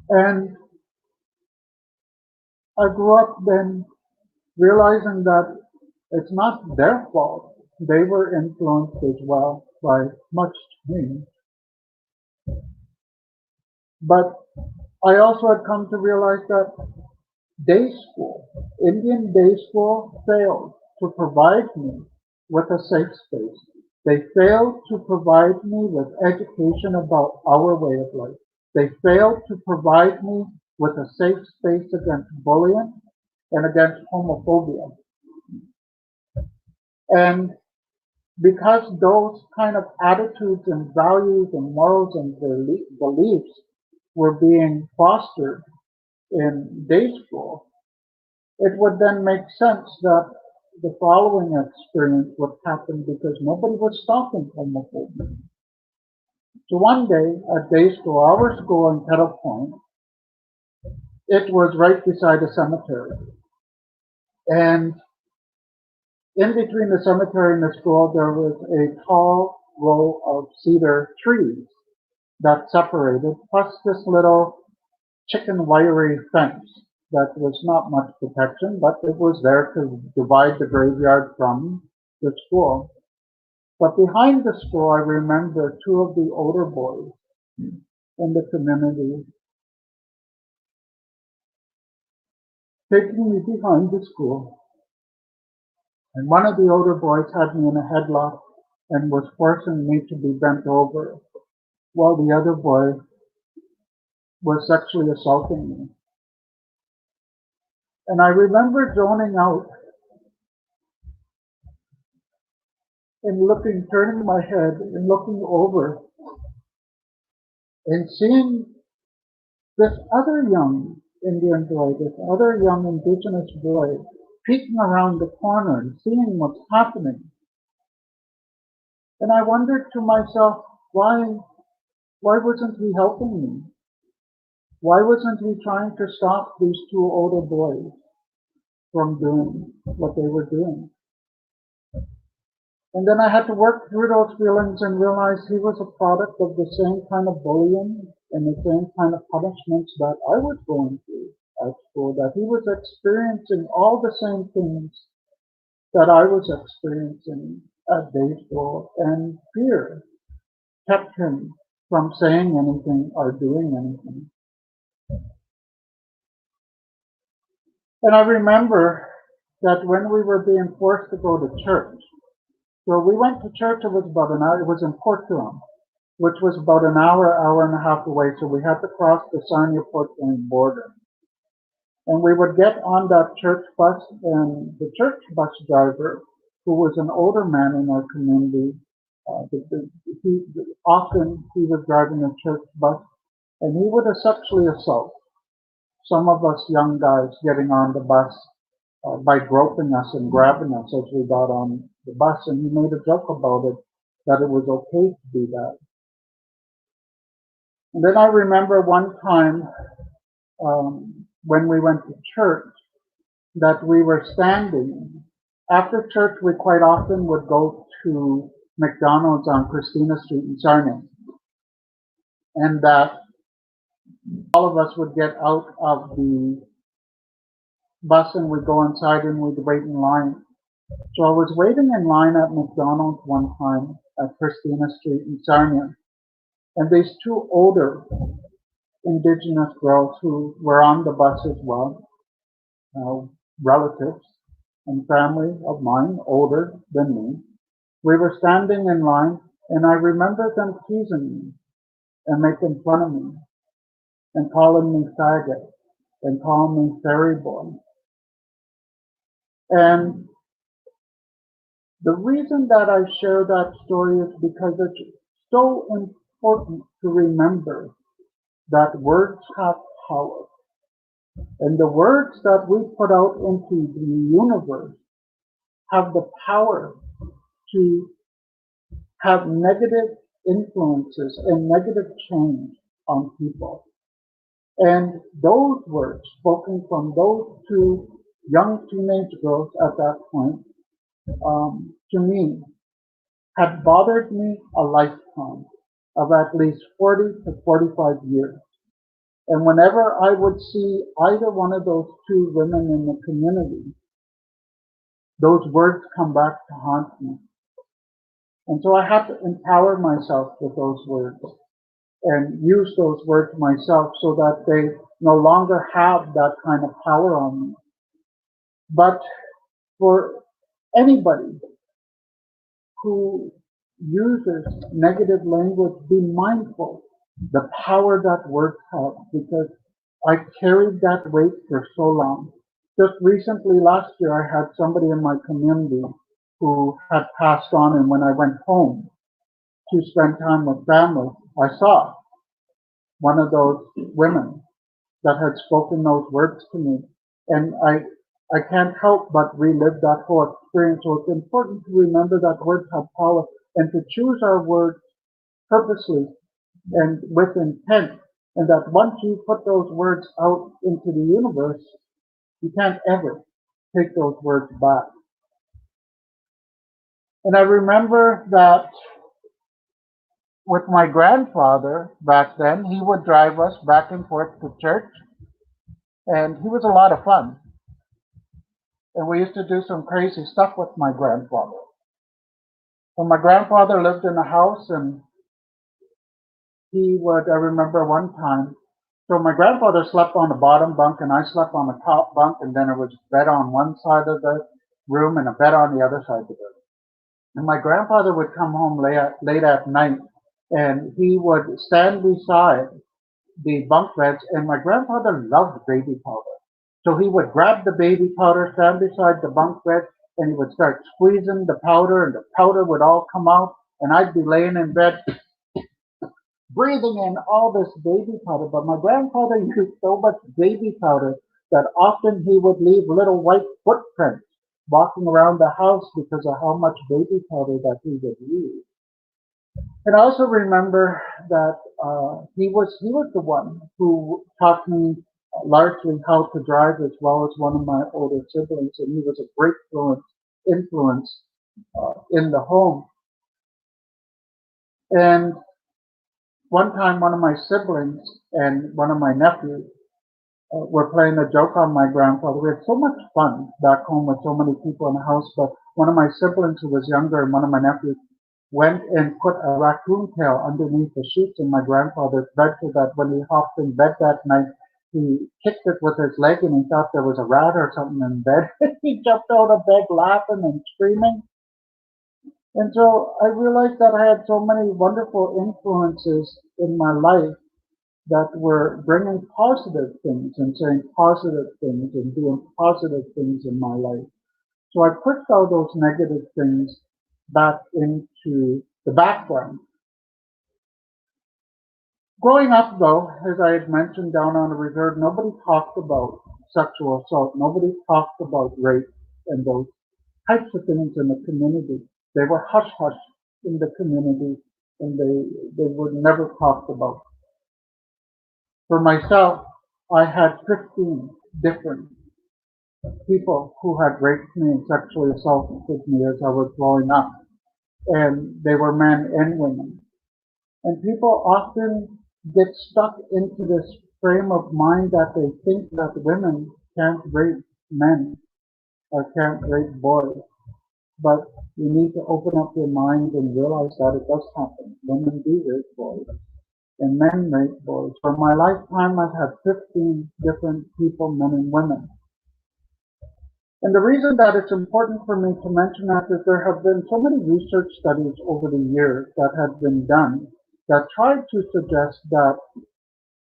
And I grew up then realizing that it's not their fault. They were influenced as well by much change. But I also had come to realize that day school, Indian day school, failed to provide me with a safe space. They failed to provide me with education about our way of life. They failed to provide me with a safe space against bullying and against homophobia. And because those kind of attitudes and values and morals and beliefs were being fostered in day school, it would then make sense that the following experience would happen, because nobody was stopping homophobia. So one day at day school, our school in Kettle Point, it was right beside a cemetery. And in between the cemetery and the school, there was a tall row of cedar trees that separated, plus this little chicken wiry fence that was not much protection, but it was there to divide the graveyard from the school. But behind the school, I remember two of the older boys in the community taking me behind the school. And one of the older boys had me in a headlock and was forcing me to be bent over, while the other boy was sexually assaulting me. And I remember zoning out and looking, turning my head and looking over and seeing this other young Indian boy, this other young indigenous boy, peeking around the corner and seeing what's happening. And I wondered to myself, why wasn't he helping me? Why wasn't he trying to stop these two older boys from doing what they were doing? And then I had to work through those feelings and realize he was a product of the same kind of bullying and the same kind of punishments that I was going through at school, that he was experiencing all the same things that I was experiencing at day school, and fear kept him from saying anything or doing anything. And I remember that when we were being forced to go to church, so we went to church, it was about an hour, it was in Portugal, which was about an hour, hour and a half away, so we had to cross the Sarnia-Portland border. And we would get on that church bus, and the church bus driver, who was an older man in our community, often he was driving a church bus, and he would sexually assault some of us young guys getting on the bus by groping us and grabbing us as we got on the bus. And he made a joke about it, that it was okay to do that. And then I remember one time when we went to church that we were standing. After church, we quite often would go to McDonald's on Christina Street in Sarnia. And that all of us would get out of the bus and we'd go inside and we'd wait in line. So I was waiting in line at McDonald's one time at Christina Street in Sarnia. And these two older indigenous girls who were on the bus as well, relatives and family of mine, older than me, we were standing in line, and I remember them teasing me and making fun of me and calling me faggot and calling me fairy boy. And the reason that I share that story is because it's so important to remember that words have power. And the words that we put out into the universe have the power to have negative influences and negative change on people. And those words spoken from those two young teenage girls at that point, to me, had bothered me a lifetime of at least 40 to 45 years. And whenever I would see either one of those two women in the community, those words come back to haunt me. And so I have to empower myself with those words and use those words myself so that they no longer have that kind of power on me. But for anybody who uses negative language, be mindful the power that words have, because I carried that weight for so long. Just recently, last year, I had somebody in my community who had passed on, and when I went home to spend time with family, I saw one of those women that had spoken those words to me. And I can't help but relive that whole experience. So it's important to remember that words have power and to choose our words purposely and with intent And that once you put those words out into the universe, you can't ever take those words back. And I remember that with my grandfather back then, he would drive us back and forth to church, and he was a lot of fun. And we used to do some crazy stuff with my grandfather. So my grandfather lived in a house, and I remember one time, so my grandfather slept on the bottom bunk and I slept on the top bunk, and then there was a bed on one side of the room and a bed on the other side of the room. And my grandfather would come home late at night, and he would stand beside the bunk beds, and my grandfather loved baby powder. So he would grab the baby powder, stand beside the bunk bed, and he would start squeezing the powder, and the powder would all come out, and I'd be laying in bed breathing in all this baby powder. But my grandfather used so much baby powder that often he would leave little white footprints walking around the house because of how much baby powder that he would use. And I also remember that he was the one who taught me largely how to drive, as well as one of my older siblings, and he was a great influence in the home. And one time, one of my siblings and one of my nephews were playing a joke on my grandfather. We had so much fun back home with so many people in the house, but one of my siblings who was younger and one of my nephews went and put a raccoon tail underneath the sheets in my grandfather's bed, so that when he hopped in bed that night, he kicked it with his leg and he thought there was a rat or something in bed. He jumped out of bed laughing and screaming. And so I realized that I had so many wonderful influences in my life that were bringing positive things and saying positive things and doing positive things in my life. So I pushed all those negative things back into the background. Growing up, though, as I had mentioned down on the reserve, nobody talked about sexual assault. Nobody talked about rape and those types of things in the community. They were hush hush in the community, and they were never talked about. For myself, I had 15 different people who had raped me and sexually assaulted me as I was growing up, and they were men and women. And people often get stuck into this frame of mind that they think that women can't rape men or can't rape boys. But you need to open up your mind and realize that it does happen. Women do rape boys and men rape boys. For my lifetime, I've had 15 different people, men and women. And the reason that it's important for me to mention that is there have been so many research studies over the years that have been done that tried to suggest that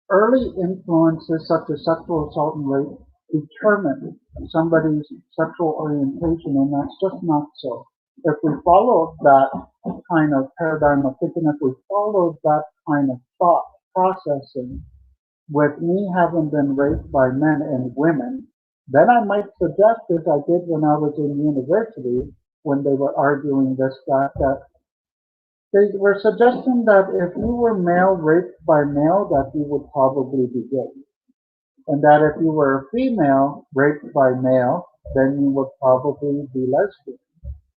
early influences such as sexual assault and rape determine somebody's sexual orientation, and that's just not so. If we follow that kind of paradigm of thinking, if we follow that kind of thought processing, with me having been raped by men and women, then I might suggest, as I did when I was in university, when they were arguing this, that they were suggesting that if you were male raped by male, that you would probably be gay. And that if you were a female raped by male, then you would probably be lesbian.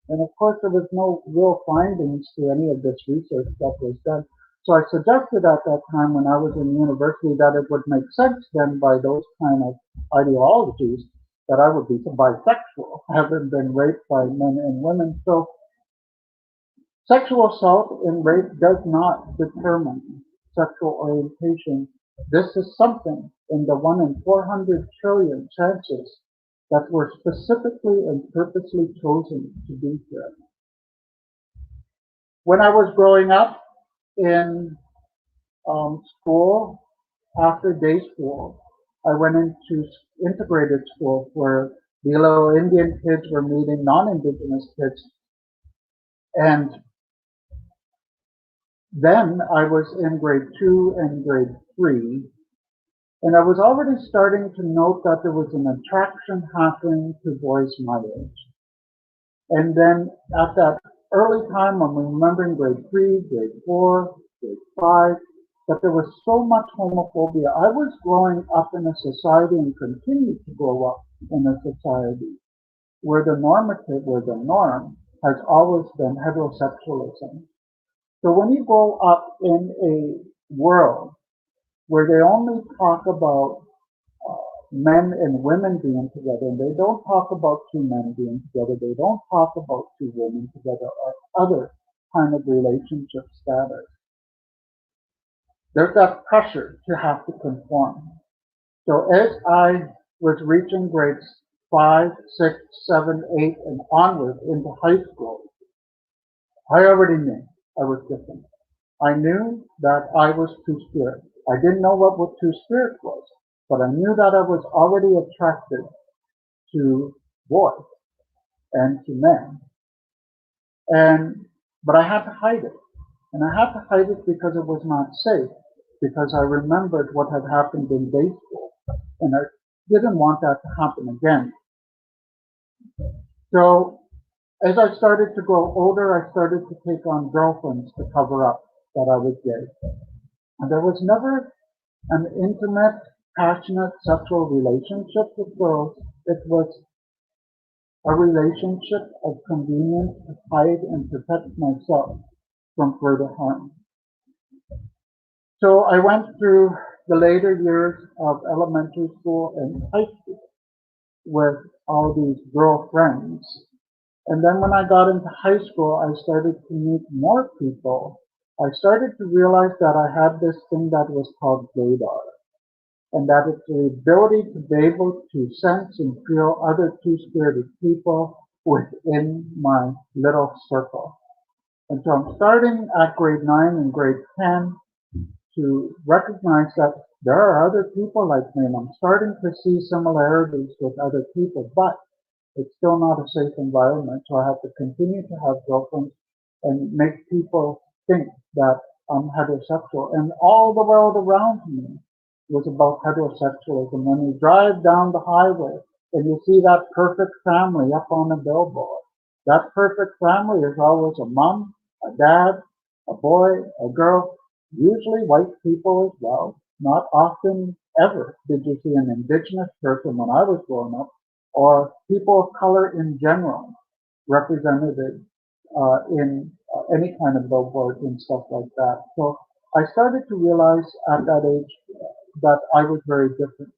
And of course, there was no real findings to any of this research that was done. So I suggested at that time when I was in university that it would make sense then by those kind of ideologies that I would be bisexual, having been raped by men and women. So sexual assault and rape does not determine sexual orientation. This is something in the 1 in 400 trillion chances that were specifically and purposely chosen to be here. When I was growing up in school, after day school, I went into integrated school where the little Indian kids were meeting non-Indigenous kids. And then I was in grade 2 and grade 3, and I was already starting to note that there was an attraction happening to boys my age. And then at that early time, I'm remembering grade 3, grade 4, grade 5, that there was so much homophobia. I was growing up in a society and continue to grow up in a society where the normative, where the norm has always been heterosexualism. So when you grow up in a world where they only talk about men and women being together, and they don't talk about two men being together, they don't talk about two women together or other kind of relationship status, there's that pressure to have to conform. So as I was reaching grades 5, 6, 7, 8, and onward into high school, I already knew I was different. I knew that I was two-spirit. I didn't know what two-spirit was, but I knew that I was already attracted to boys and to men. But I had to hide it. And I had to hide it because it was not safe, because I remembered what had happened in day school, and I didn't want that to happen again. So as I started to grow older, I started to take on girlfriends to cover up that I was gay. And there was never an intimate, passionate sexual relationship with girls. It was a relationship of convenience to hide and protect myself from further harm. So I went through the later years of elementary school and high school with all these girlfriends. And then when I got into high school, I started to meet more people. I started to realize that I had this thing that was called gaydar, and that it's the ability to be able to sense and feel other two-spirited people within my little circle. And so I'm starting at grade 9 and grade 10 to recognize that there are other people like me, and I'm starting to see similarities with other people, but it's still not a safe environment, so I have to continue to have girlfriends and make people think that I'm heterosexual. And all the world around me was about heterosexualism. When you drive down the highway and you see that perfect family up on a billboard, that perfect family is always a mom, a dad, a boy, a girl, usually white people as well. Not often ever did you see an indigenous person when I was growing up, or people of color in general represented in any kind of billboard and stuff like that. So I started to realize at that age that I was very different.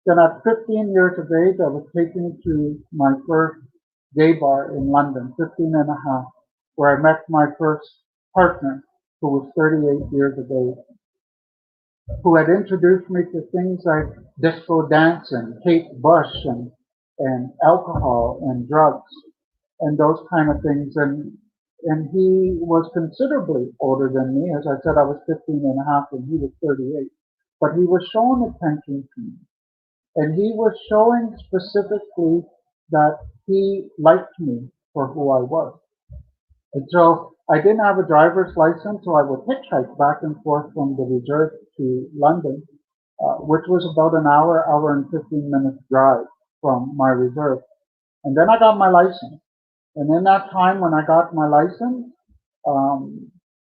Then at 15 years of age, I was taken to my first gay bar in London, 15 and a half, where I met my first partner, who was 38 years of age, who had introduced me to things like disco dancing, Kate Bush, and alcohol and drugs and those kind of things. And he was considerably older than me. As I said, I was 15 and a half and he was 38. But he was showing attention to me. And he was showing specifically that he liked me for who I was. And so I didn't have a driver's license, so I would hitchhike back and forth from the reserve to London, which was about an hour and 15 minutes drive from my reserve. And then I got my license. And in that time when I got my license,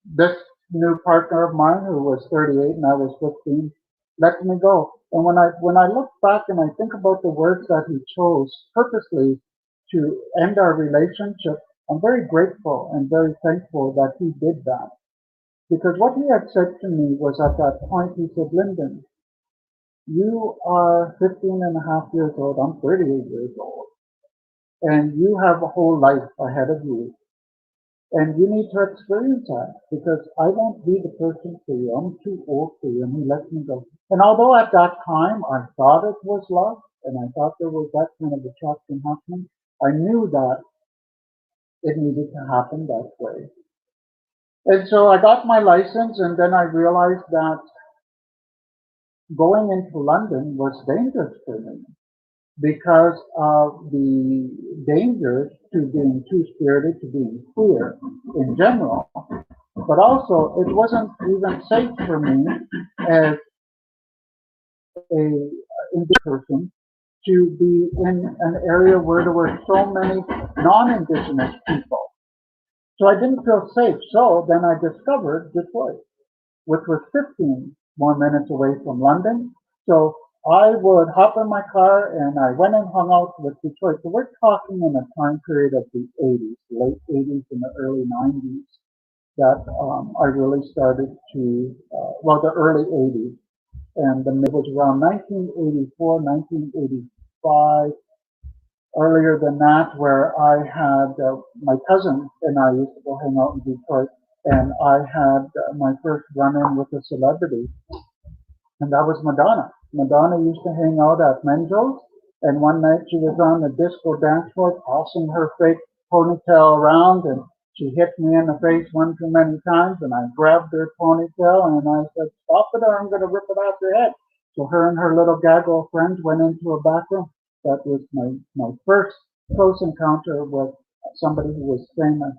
this new partner of mine who was 38 and I was 15 let me go. And when I look back and I think about the words that he chose purposely to end our relationship, I'm very grateful and very thankful that he did that. Because what he had said to me was at that point, he said, Lyndon, you are 15 and a half years old, I'm 38 years old, and you have a whole life ahead of you. And you need to experience that because I won't be the person for you. I'm too old for you. And he let me go. And although at that time I thought it was love and I thought there was that kind of attraction happening, I knew that it needed to happen that way. And so I got my license and then I realized that going into London was dangerous for me because of the dangers to being two-spirited, to being queer in general. But also, it wasn't even safe for me as a indigenous person to be in an area where there were so many non-indigenous people. So I didn't feel safe. So then I discovered Detroit. which was 15 more minutes away from London. So I would hop in my car and I went and hung out with Detroit. So we're talking in a time period of the 80s, late 80s and the early 90s that I really started to, the early 80s. And then it was around 1984, 1985, earlier than that, where I had my cousin and I used to go hang out in Detroit, and I had my first run-in with a celebrity, and that was Madonna. Madonna used to hang out at Menjo's, and one night she was on the disco dance floor, tossing her fake ponytail around, and she hit me in the face one too many times, and I grabbed her ponytail and I said, "Stop it, or I'm going to rip it off your head." So her and her little gaggle of friends went into a bathroom. That was my first close encounter with somebody who was famous.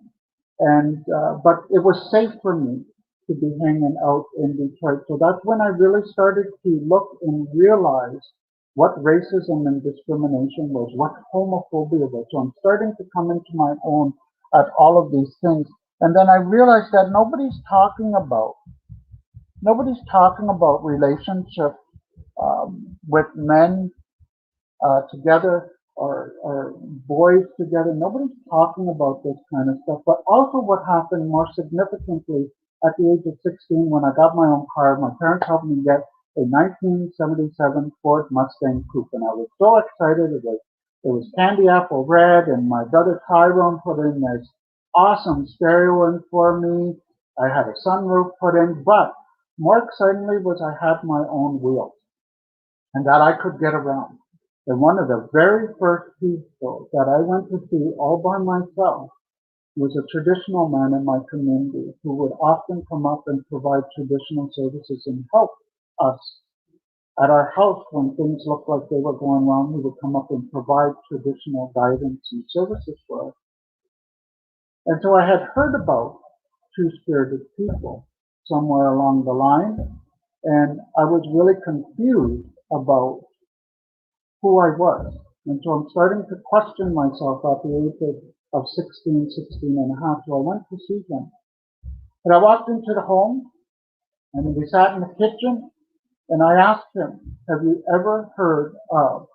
And but it was safe for me to be hanging out in Detroit. So that's when I really started to look and realize what racism and discrimination was, what homophobia was. So I'm starting to come into my own at all of these things. And then I realized that nobody's talking about relationship with men together or boys together. Nobody's talking about this kind of stuff. But also what happened more significantly at the age of 16 when I got my own car, my parents helped me get a 1977 Ford Mustang Coupe. And I was so excited. It was candy apple red, and my brother Tyrone put in this awesome stereo in for me. I had a sunroof put in, but more excitingly was I had my own wheels and that I could get around. And one of the very first people that I went to see all by myself was a traditional man in my community who would often come up and provide traditional services and help us. At our house, when things looked like they were going wrong, he would come up and provide traditional guidance and services for us. And so I had heard about two-spirited people somewhere along the line, and I was really confused about who I was. And so I'm starting to question myself at the age of 16, 16 and a half. So I went to see him. And I walked into the home, and we sat in the kitchen, and I asked him, "Have you ever heard of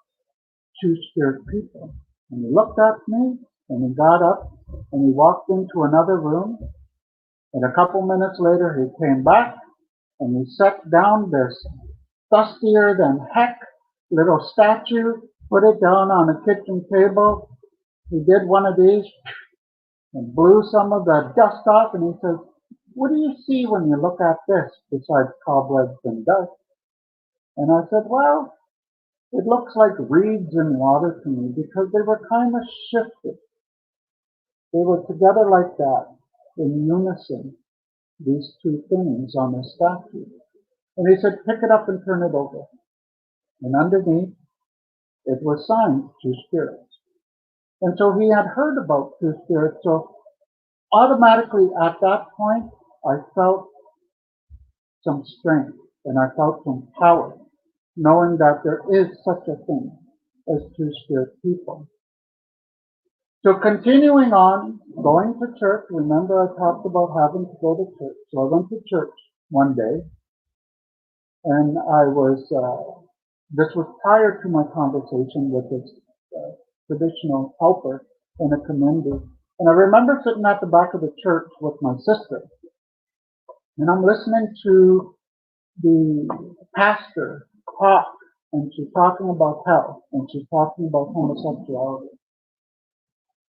two-spirit people?" And he looked at me, and he got up, and he walked into another room, and a couple minutes later he came back, and he set down this dustier than heck little statue, put it down on a kitchen table. He did one of these and blew some of the dust off, and he says, "What do you see when you look at this besides cobwebs and dust?" And I said, "Well, it looks like reeds in water to me," because they were kind of shifted. They were together like that, in unison, these two things on a statue. And he said, "Pick it up and turn it over." And underneath, it was signed two spirits. And so he had heard about two spirits. So automatically at that point, I felt some strength and I felt some power, knowing that there is such a thing as two spirit people. So continuing on, going to church, remember I talked about having to go to church. So I went to church one day, and this was prior to my conversation with this traditional helper in a community. And I remember sitting at the back of the church with my sister, and I'm listening to the pastor talk, and she's talking about hell, and she's talking about homosexuality.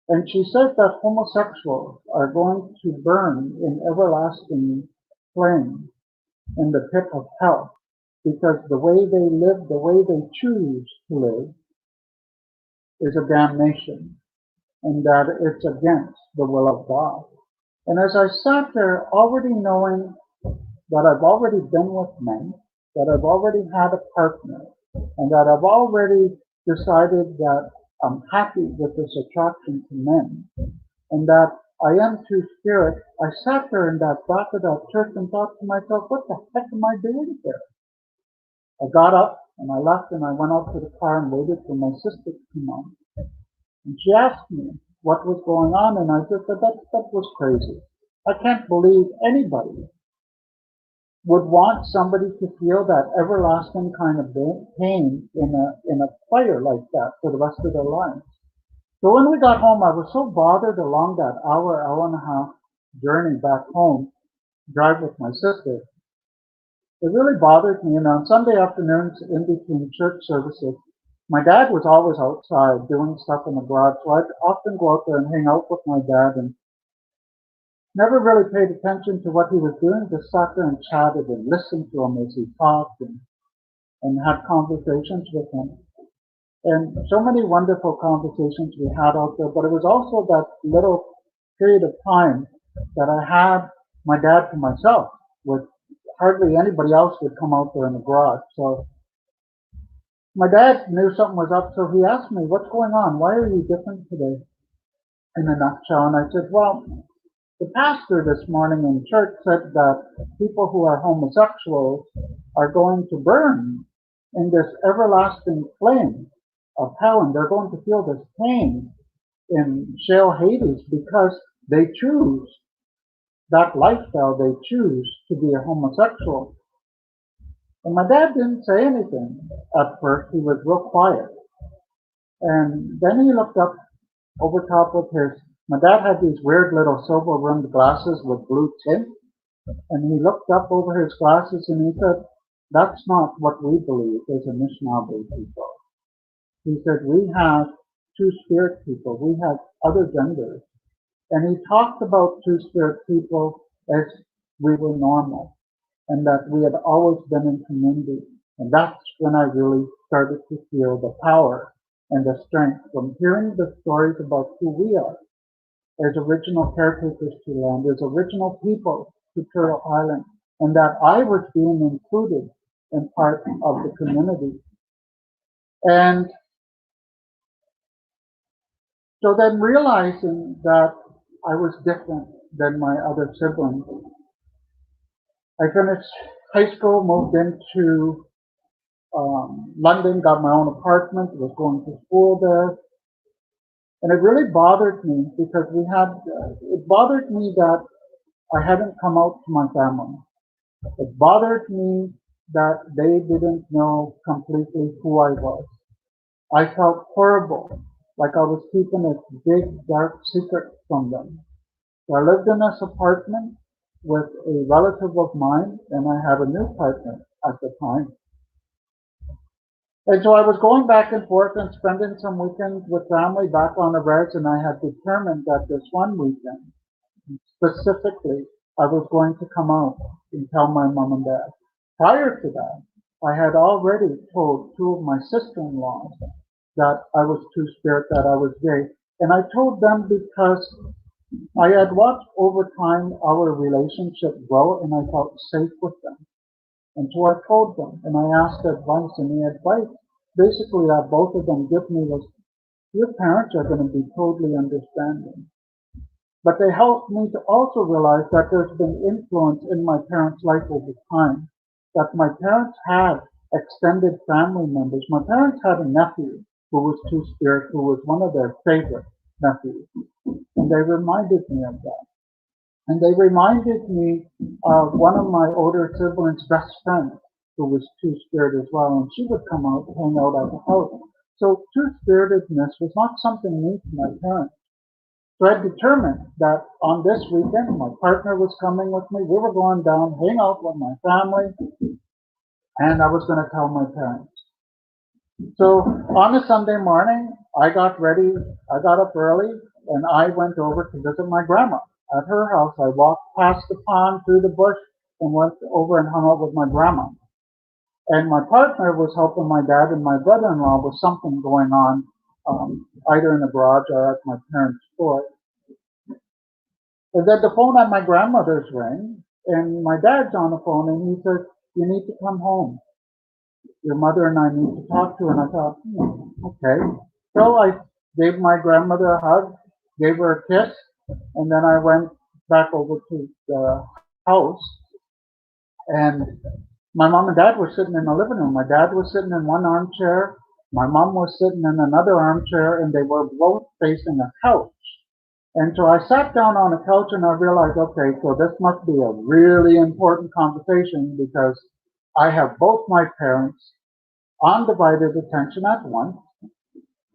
And she says that homosexuals are going to burn in everlasting flame in the pit of hell because the way they live, the way they choose to live, is a damnation, and that it's against the will of God. And as I sat there, already knowing that I've already been with men, that I've already had a partner, and that I've already decided that I'm happy with this attraction to men, and that I am two spirit, I sat there in that back of that church and thought to myself, what the heck am I doing here? I got up and I left and I went out to the car and waited for my sister to come on. And she asked me what was going on, and I just said that was crazy. I can't believe anybody would want somebody to feel that everlasting kind of pain in a fire like that for the rest of their lives. So when we got home, I was so bothered along that hour and a half journey back home, drive with my sister. It really bothered me. And on Sunday afternoons, in between church services, my dad was always outside doing stuff in the garage. So I'd often go out there and hang out with my dad and never really paid attention to what he was doing, just sat there and chatted and listened to him as he talked and had conversations with him. And so many wonderful conversations we had out there, but it was also that little period of time that I had my dad to myself, with hardly anybody else would come out there in the garage. So my dad knew something was up, so he asked me, "What's going on? Why are you different today?" In a nutshell. And I said, "Well, the pastor this morning in church said that people who are homosexuals are going to burn in this everlasting flame of hell, and they're going to feel this pain in Sheol Hades because they choose that lifestyle, they choose to be a homosexual." And my dad didn't say anything at first. He was real quiet. And then he looked up over top of his, my dad had these weird little silver rimmed glasses with blue tint. And he looked up over his glasses and he said, "That's not what we believe as a Anishinaabe people." He said, "We have two-spirit people. We have other genders." And he talked about two-spirit people as we were normal and that we had always been in community. And that's when I really started to feel the power and the strength from hearing the stories about who we are as original caretakers to land, as original people to Turtle Island, and that I was being included in part of the community. And so then realizing that I was different than my other siblings, I finished high school, moved into London, got my own apartment, was going to school there. And it really bothered me because it bothered me that I hadn't come out to my family. It bothered me that they didn't know completely who I was. I felt horrible, like I was keeping this big dark secret from them. So I lived in this apartment with a relative of mine, and I had a new partner at the time. And so I was going back and forth and spending some weekends with family back on the res, and I had determined that this one weekend, specifically, I was going to come out and tell my mom and dad. Prior to that, I had already told two of my sister-in-laws that I was two-spirit, that I was gay. And I told them because I had watched over time our relationship grow and I felt safe with them. And so I told them and I asked advice, and the advice basically that both of them gave me was, "Your parents are going to be totally understanding." But they helped me to also realize that there's been influence in my parents' life over time, that my parents had extended family members. My parents had a nephew who was two-spirit, who was one of their favorite nephews. And they reminded me of that. And they reminded me of one of my older siblings' best friends, who was two-spirit as well. And she would come out and hang out at the house. So two-spiritedness was not something new to my parents. So I determined that on this weekend, my partner was coming with me. We were going down, hang out with my family, and I was going to tell my parents. So on a Sunday morning, I got ready. I got up early, and I went over to visit my grandma at her house. I walked past the pond, through the bush, and went over and hung out with my grandma. And my partner was helping my dad and my brother-in-law with something going on, either in the garage or at my parents' store. And then the phone at my grandmother's rang, and my dad's on the phone, and he says, "You need to come home. Your mother and I need to talk to her." And I thought, okay. So I gave my grandmother a hug, gave her a kiss, and then I went back over to the house. And my mom and dad were sitting in the living room. My dad was sitting in one armchair. My mom was sitting in another armchair, and they were both facing a couch. And so I sat down on a couch and I realized, okay, so this must be a really important conversation because I have both my parents undivided attention at once,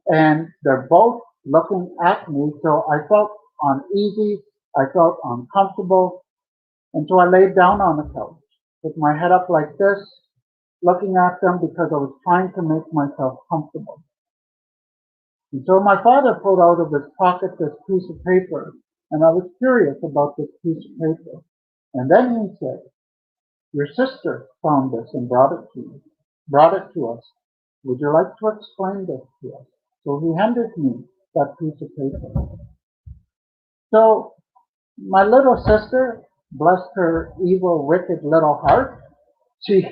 and they're both looking at me. So I felt uneasy, I felt uncomfortable, and so I laid down on the couch with my head up like this, looking at them because I was trying to make myself comfortable. And so my father pulled out of his pocket this piece of paper, and I was curious about this piece of paper. And then he said, "Your sister found this and brought it to us. Would you like to explain this to us?" So he handed me that piece of paper. So my little sister, bless her evil, wicked little heart, she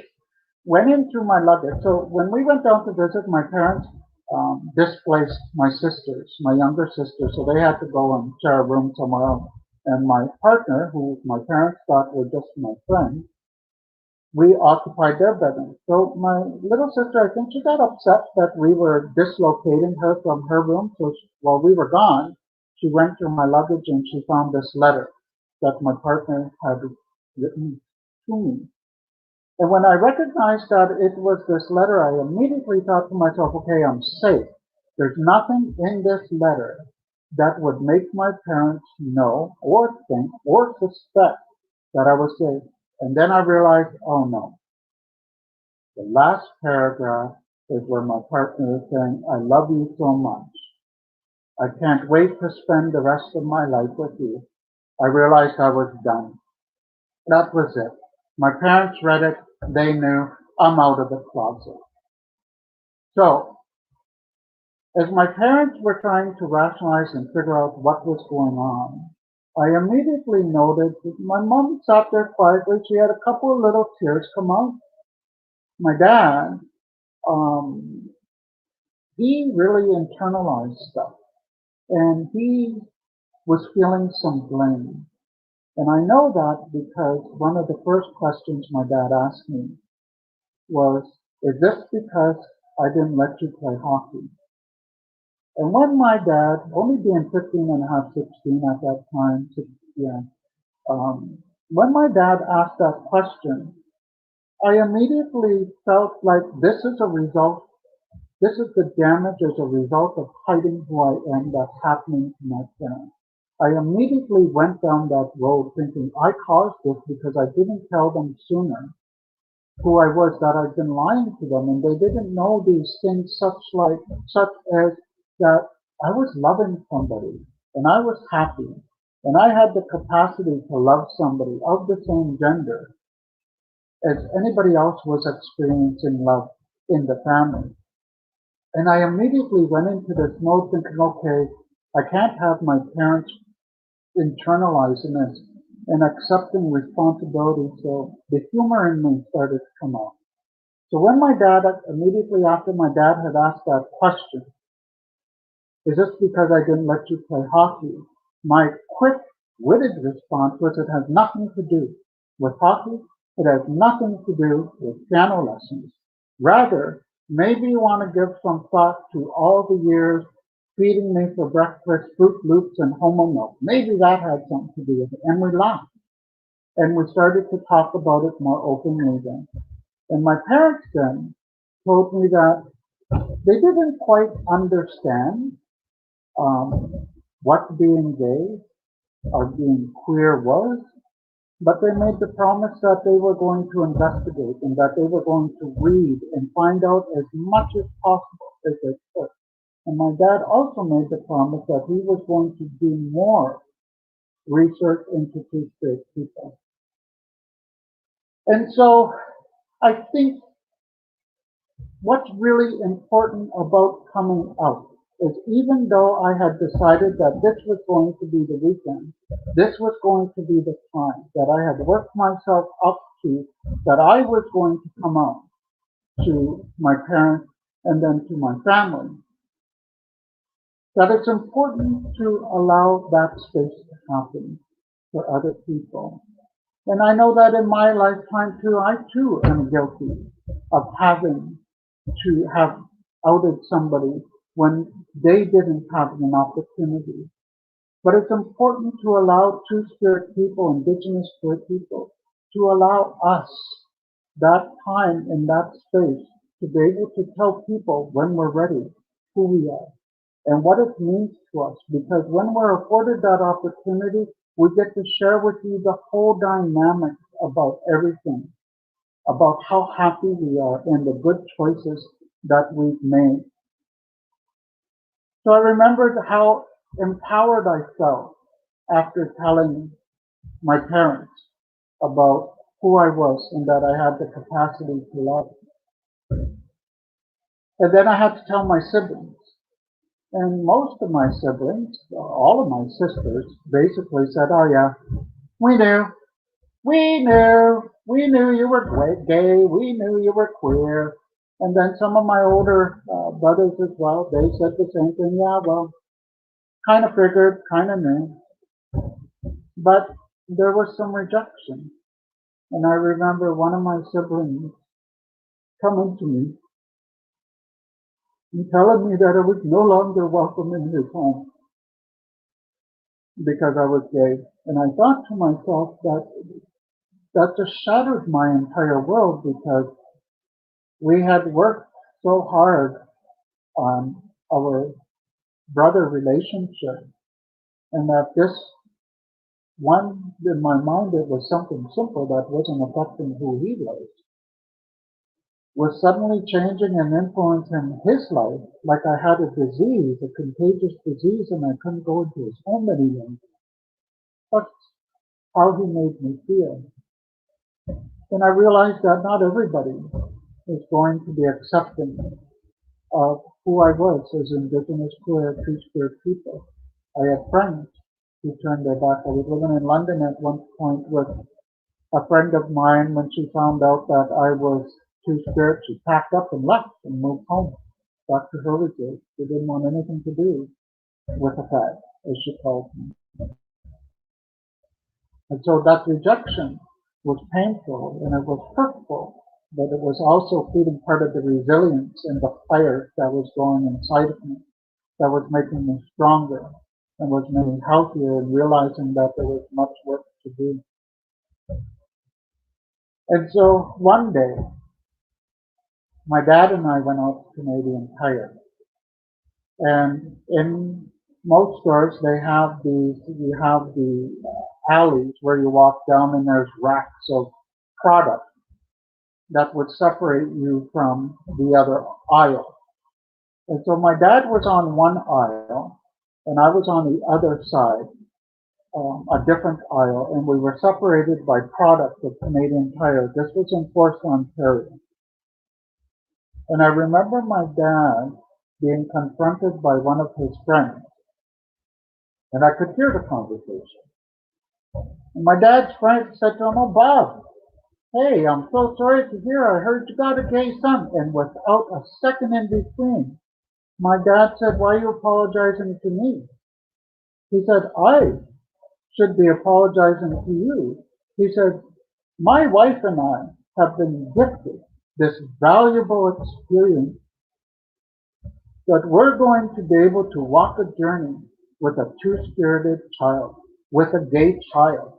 went into my luggage. So when we went down to visit, my parents displaced my sisters, my younger sisters, so they had to go and share a room somewhere else. And my partner, who my parents thought were just my friend, we occupied their bedroom. So my little sister, I think she got upset that we were dislocating her from her room. So while we were gone, she went through my luggage and she found this letter that my partner had written to me. And when I recognized that it was this letter, I immediately thought to myself, okay, I'm safe. There's nothing in this letter that would make my parents know or think or suspect that I was safe. And then I realized, oh no, the last paragraph is where my partner is saying, I love you so much. I can't wait to spend the rest of my life with you. I realized I was done. That was it. My parents read it. They knew I'm out of the closet. So, as my parents were trying to rationalize and figure out what was going on, I immediately noted that my mom sat there quietly. She had a couple of little tears come out. My dad, um, he really internalized stuff and he was feeling some blame. And I know that because one of the first questions my dad asked me was, is this because I didn't let you play hockey? And when my dad, only being 15 and a half, 16 at that time, yeah, when my dad asked that question, I immediately felt like this is a result, this is the damage as a result of hiding who I am that's happening to my parents. I immediately went down that road thinking I caused this because I didn't tell them sooner who I was, that I'd been lying to them, and they didn't know these things such as that I was loving somebody and I was happy and I had the capacity to love somebody of the same gender as anybody else was experiencing love in the family. And I immediately went into this mode thinking, okay, I can't have my parents internalizing this and accepting responsibility. So the humor in me started to come out. So when my dad, immediately after my dad had asked that question, is this because I didn't let you play hockey? My quick witted response was, it has nothing to do with hockey. It has nothing to do with piano lessons. Rather, maybe you want to give some thought to all the years feeding me for breakfast Fruit Loops and Homo milk. Maybe that had something to do with it. And we laughed. And we started to talk about it more openly then. And my parents then told me that they didn't quite understand what being gay or being queer was, but they made the promise that they were going to investigate and that they were going to read and find out as much as possible as they could. And my dad also made the promise that he was going to do more research into two-spirit people. And so I think what's really important about coming out is, even though I had decided that this was going to be the weekend, this was going to be the time that I had worked myself up to, that I was going to come out to my parents and then to my family, that it's important to allow that space to happen for other people. And I know that in my lifetime too, I too am guilty of having to have outed somebody when they didn't have an opportunity. But it's important to allow Two-Spirit people, Indigenous Spirit people, to allow us that time in that space to be able to tell people when we're ready who we are and what it means to us. Because when we're afforded that opportunity, we get to share with you the whole dynamic about everything, about how happy we are and the good choices that we've made. So I remembered how empowered I felt after telling my parents about who I was and that I had the capacity to love. And then I had to tell my siblings. And most of my siblings, all of my sisters, basically said, oh yeah, we knew, we knew you were gay, we knew you were queer. And then some of my older brothers as well, they said the same thing, yeah, well, kind of figured, kind of knew. But there was some rejection. And I remember one of my siblings coming to me and telling me that I was no longer welcome in his home because I was gay. And I thought to myself that just shattered my entire world because we had worked so hard on our brother relationship and that this one, in my mind, it was something simple that wasn't affecting who he was suddenly changing and influencing his life like I had a disease, a contagious disease, and I couldn't go into his home any longer. That's how he made me feel. And I realized that not everybody is going to be accepting of who I was as Indigenous queer Two-Spirit people. I had friends who turned their back. I was living in London at one point with a friend of mine. When she found out that I was Two-Spirit, she packed up and left and moved home back to her retreat. She didn't want anything to do with the fact, as she called me. And so that rejection was painful and it was hurtful, but it was also feeding part of the resilience and the fire that was going inside of me, that was making me stronger and was making me healthier and realizing that there was much work to do. And so one day, my dad and I went out to Canadian Tire. And in most stores, they have you have the alleys where you walk down and there's racks of product that would separate you from the other aisle. And so my dad was on one aisle and I was on the other side, a different aisle, and we were separated by product of Canadian Tire. This was in Forest, Ontario. And I remember my dad being confronted by one of his friends, and I could hear the conversation. And my dad's friend said to him, oh, Bob, hey, I'm so sorry to hear. I heard you got a gay son. And without a second in between, my dad said, why are you apologizing to me? He said, I should be apologizing to you. He said, my wife and I have been gifted this valuable experience that we're going to be able to walk a journey with a two-spirited child, with a gay child.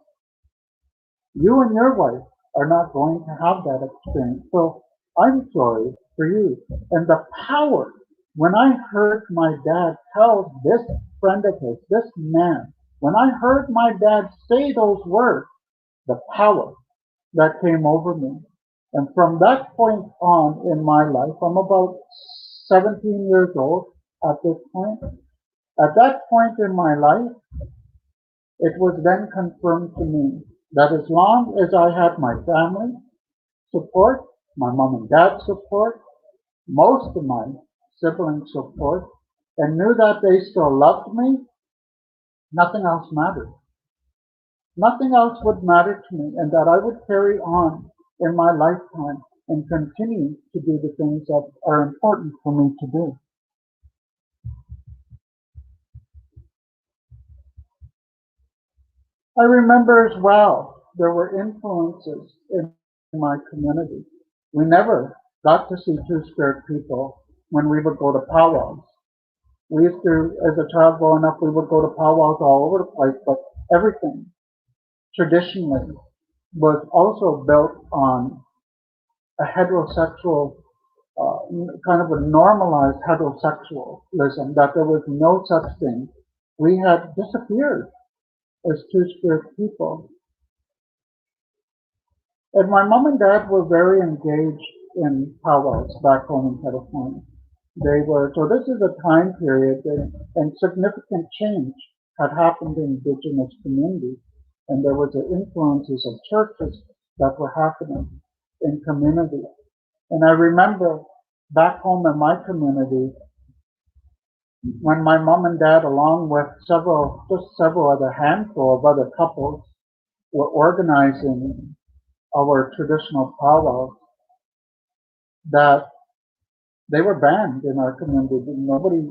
You and your wife are not going to have that experience. So I'm sorry for you. And the power, when I heard my dad tell this friend of his, this man, when I heard my dad say those words, the power that came over me. And from that point on in my life, I'm about 17 years old at this point. At that point in my life, it was then confirmed to me that as long as I had my family support, my mom and dad support, most of my siblings support, and knew that they still loved me, nothing else mattered. Nothing else would matter to me, and that I would carry on in my lifetime and continue to do the things that are important for me to do. I remember as well, there were influences in my community. We never got to see two-spirit people when we would go to powwows. We used to, as a child growing up, we would go to powwows all over the place, but everything traditionally was also built on a heterosexual, uh, kind of a normalized heterosexualism, that there was no such thing. We had disappeared as two-spirit people. And my mom and dad were very engaged in powwows back home in California. They were, so this is a time period and significant change had happened in indigenous communities. And there was the influences of churches that were happening in community. And I remember back home in my community, when my mom and dad, along with several other handful of other couples, were organizing our traditional powwows, that they were banned in our community. Nobody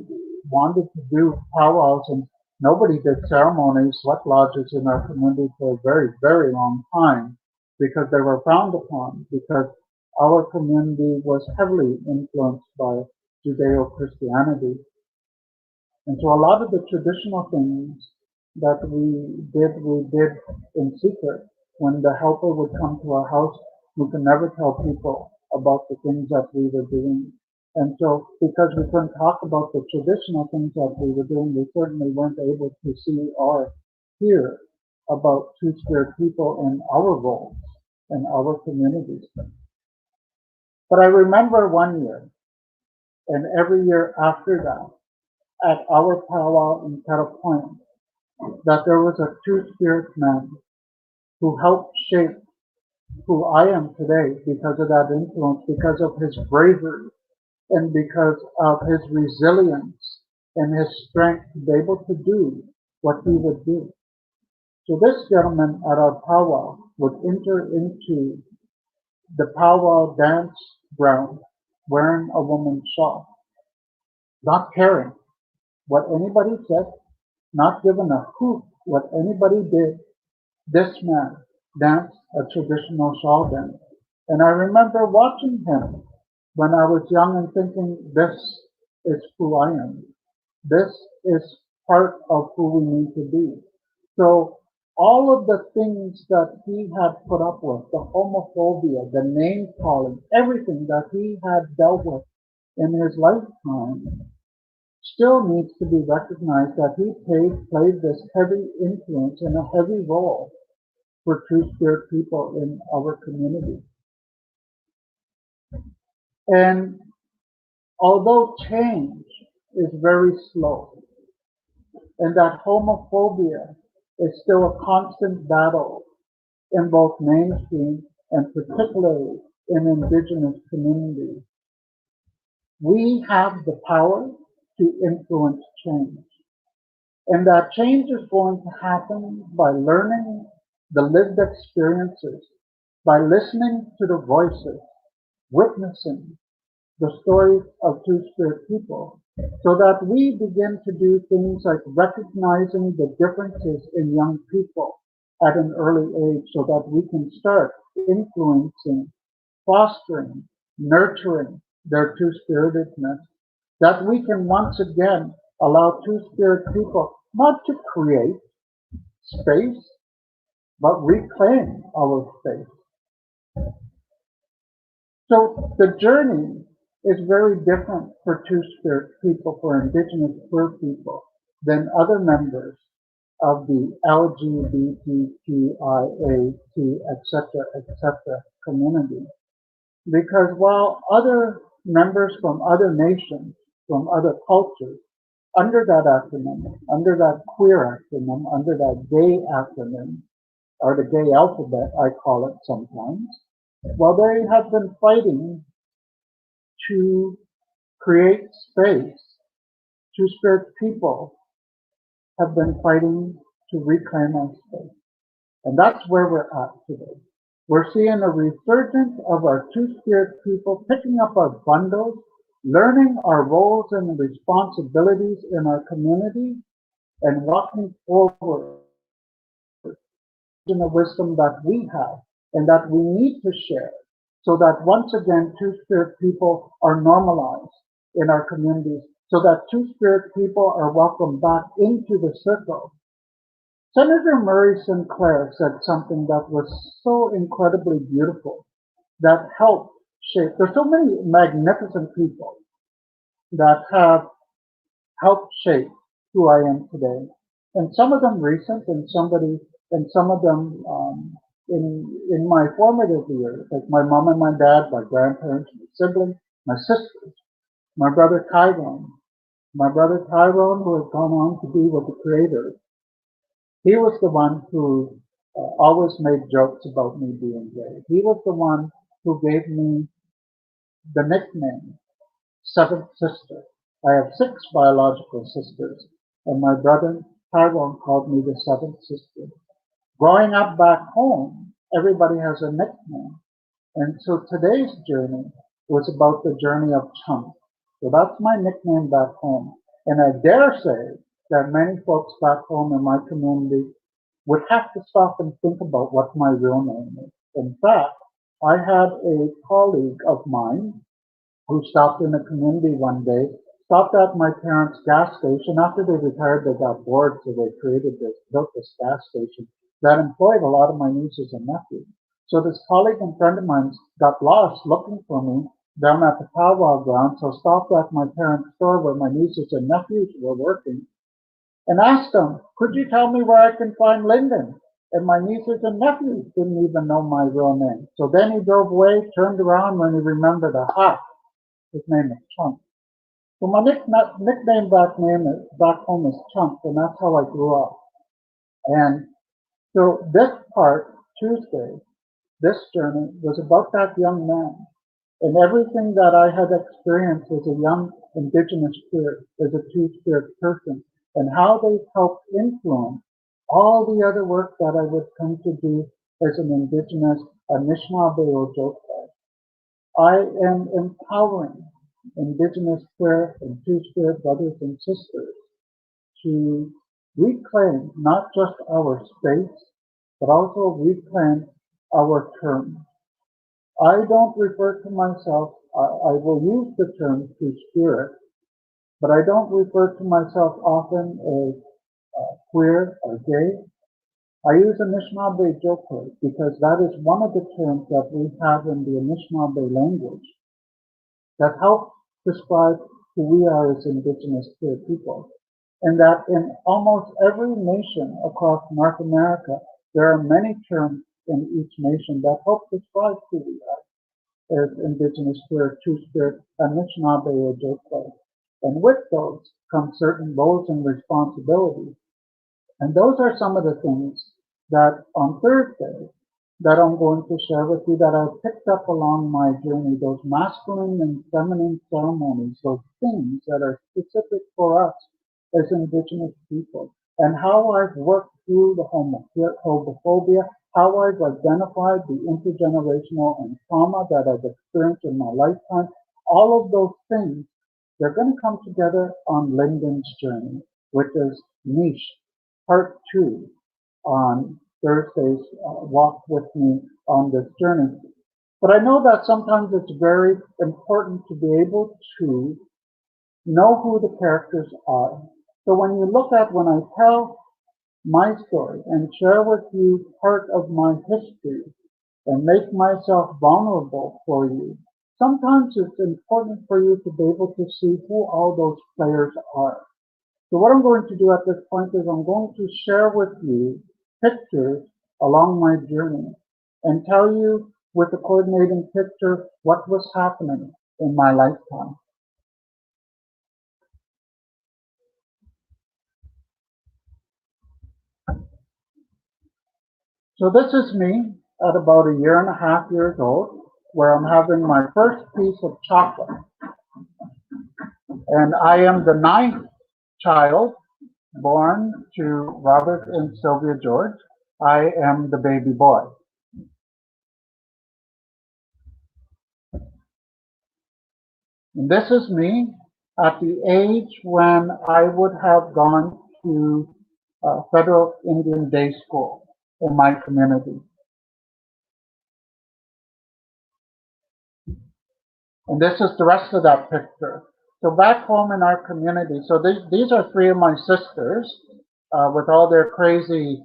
wanted to do powwows, and nobody did ceremonies, sweat lodges in our community for a very, very long time because they were frowned upon, because our community was heavily influenced by Judeo-Christianity. And so a lot of the traditional things that we did in secret. When the helper would come to our house, we could never tell people about the things that we were doing. And so because we couldn't talk about the traditional things that we were doing, we certainly weren't able to see or hear about two-spirit people in our roles and our communities. But I remember one year, and every year after that, at our powwow in Kettle Point, that there was a two-spirit man who helped shape who I am today because of that influence, because of his bravery, and because of his resilience and his strength to be able to do what he would do. So this gentleman at our powwow would enter into the powwow dance ground wearing a woman's shawl, not caring what anybody said, not giving a hoot what anybody did. This man danced a traditional shawl dance. And I remember watching him when I was young and thinking, this is who I am. This is part of who we need to be. So all of the things that he had put up with, the homophobia, the name calling, everything that he had dealt with in his lifetime still needs to be recognized, that he played this heavy influence and a heavy role for two-spirit people in our community. And although change is very slow, and that homophobia is still a constant battle in both mainstream and particularly in indigenous communities, we have the power to influence change. And that change is going to happen by learning the lived experiences, by listening to the voices, witnessing the stories of two-spirit people, so that we begin to do things like recognizing the differences in young people at an early age, so that we can start influencing, fostering, nurturing their two-spiritedness, that we can once again allow two-spirit people not to create space, but reclaim our space. So the journey is very different for two-spirit people, for indigenous queer people, than other members of the LGBTQIA2, etc., community. Because while other members from other nations, from other cultures, under that acronym, under that queer acronym, under that gay acronym, or the gay alphabet, I call it sometimes, well, they have been fighting to create space. Two-spirit people have been fighting to reclaim our space. And that's where we're at today. We're seeing a resurgence of our two-spirit people picking up our bundles, learning our roles and responsibilities in our community, and walking forward in the wisdom that we have and that we need to share, so that once again two-spirit people are normalized in our communities so that two-spirit people are welcomed back into the circle. Senator Murray Sinclair said something that was so incredibly beautiful that helped shape. There's so many magnificent people that have helped shape who I am today, and some of them recent, and some of them in my formative years, like my mom and my dad, my grandparents, my siblings, my sisters, my brother Tyrone, who has gone on to be with the Creator. He was the one who always made jokes about me being gay. He was the one who gave me the nickname Seventh Sister. I have six biological sisters, and my brother Tyrone called me the Seventh Sister. Growing up back home, everybody has a nickname. And so today's journey was about the journey of Chunk. So that's my nickname back home. And I dare say that many folks back home in my community would have to stop and think about what my real name is. In fact, I had a colleague of mine who stopped in the community one day, stopped at my parents' gas station. After they retired, they got bored, so they built this gas station that employed a lot of my nieces and nephews. So this colleague and friend of mine got lost looking for me down at the powwow ground, so stopped at my parents' store where my nieces and nephews were working and asked them, could you tell me where I can find Lyndon? And my nieces and nephews didn't even know my real name. So then he drove away, turned around when he remembered, aha, his name is Chunk. So my nickname back home is Chunk, and that's how I grew up. And so this part, Tuesday, this journey was about that young man and everything that I had experienced as a young Indigenous spirit, as a two-spirit person, and how they helped influence all the other work that I would come to do as an Indigenous Anishinaabe Ojibwe. I am empowering Indigenous spirit and two-spirit brothers and sisters to reclaim not just our space, but also reclaim our terms. I don't refer to myself, I will use the term two-spirit, but I don't refer to myself often as queer or gay. I use Anishinaabe Joke because that is one of the terms that we have in the Anishinaabe language that helps describe who we are as Indigenous spirit people. And that in almost every nation across North America, there are many terms in each nation that help describe who we are as Indigenous spirit, two-spirit, Anishinaabe or Joke. And with those come certain roles and responsibilities. And those are some of the things that on Thursday that I'm going to share with you that I've picked up along my journey, those masculine and feminine ceremonies, those things that are specific for us as Indigenous people, and how I've worked through the homophobia, how I've identified the intergenerational and trauma that I've experienced in my lifetime. All of those things, they're going to come together on Lyndon's journey, which is Niche, part 2, on Thursday's walk with me on this journey. But I know that sometimes it's very important to be able to know who the characters are. So when I tell my story and share with you part of my history and make myself vulnerable for you, sometimes it's important for you to be able to see who all those players are. So what I'm going to do at this point is I'm going to share with you pictures along my journey and tell you with a coordinating picture what was happening in my lifetime. So this is me at about 1.5 years old, where I'm having my first piece of chocolate. And I am the 9th child born to Robert and Sylvia George. I am the baby boy. And this is me at the age when I would have gone to Federal Indian Day School in my community. And this is the rest of that picture. So back home in our community, so these are three of my sisters with all their crazy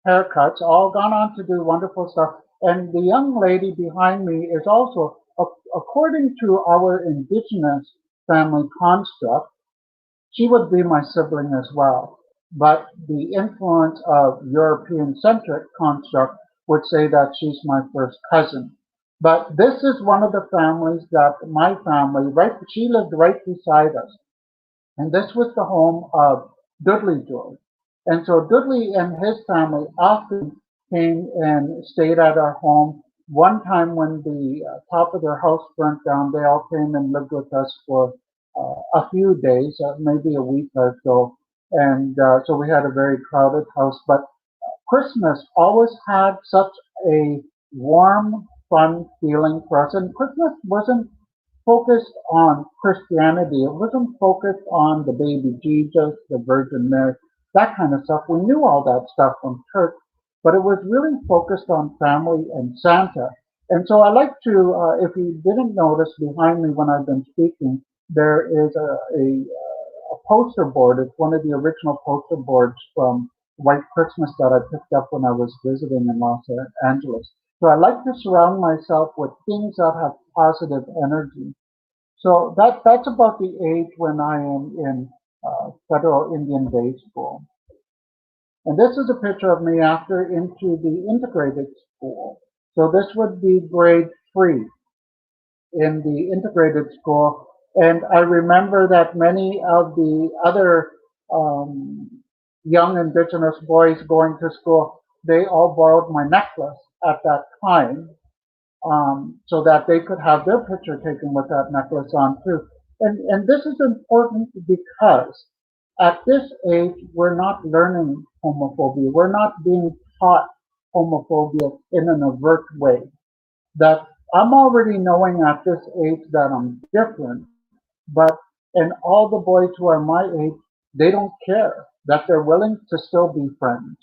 haircuts, all gone on to do wonderful stuff. And the young lady behind me is also, according to our indigenous family construct, she would be my sibling as well. But the influence of European centric construct would say that she's my first cousin. But this is one of the families that my family, right, she lived right beside us. And this was the home of Dudley George. And so Dudley and his family often came and stayed at our home. One time when the top of their house burnt down, they all came and lived with us for a few days, maybe a week or so. And so we had a very crowded house. But Christmas always had such a warm, fun feeling for us. And Christmas wasn't focused on Christianity. It wasn't focused on the baby Jesus, the Virgin Mary, that kind of stuff. We knew all that stuff from church, but it was really focused on family and Santa. And so I like to, if you didn't notice behind me when I've been speaking, there is a poster board. It's one of the original poster boards from White Christmas that I picked up when I was visiting in Los Angeles. So I like to surround myself with things that have positive energy. So that's about the age when I am in Federal Indian Day School. And this is a picture of me after into the integrated school. So this would be grade 3 in the integrated school. And I remember that many of the other um, young Indigenous boys going to school, they all borrowed my necklace at that time so that they could have their picture taken with that necklace on too. And this is important because at this age, we're not learning homophobia. We're not being taught homophobia in an overt way. That I'm already knowing at this age that I'm different, but and all the boys who are my age, they don't care that they're willing to still be friends.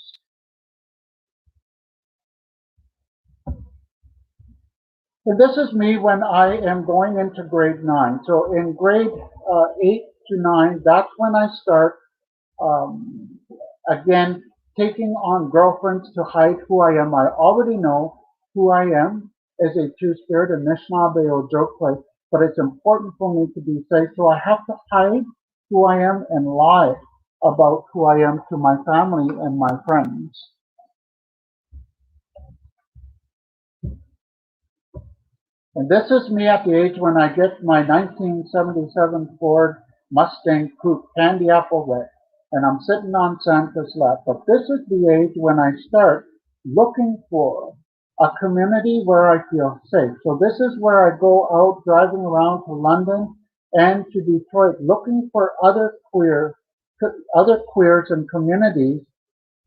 And this is me when I am going into grade 9. So in grade 8 to 9, that's when I start, um, again, taking on girlfriends to hide who I am. I already know who I am as a two-spirit, a Anishinaabe or Ojibwe, but it's important for me to be safe. So I have to hide who I am and lie about who I am to my family and my friends. And this is me at the age when I get my 1977 Ford Mustang Coupe candy apple red, and I'm sitting on Santa's lap. But this is the age when I start looking for a community where I feel safe. So this is where I go out driving around to London and to Detroit looking for other queers and communities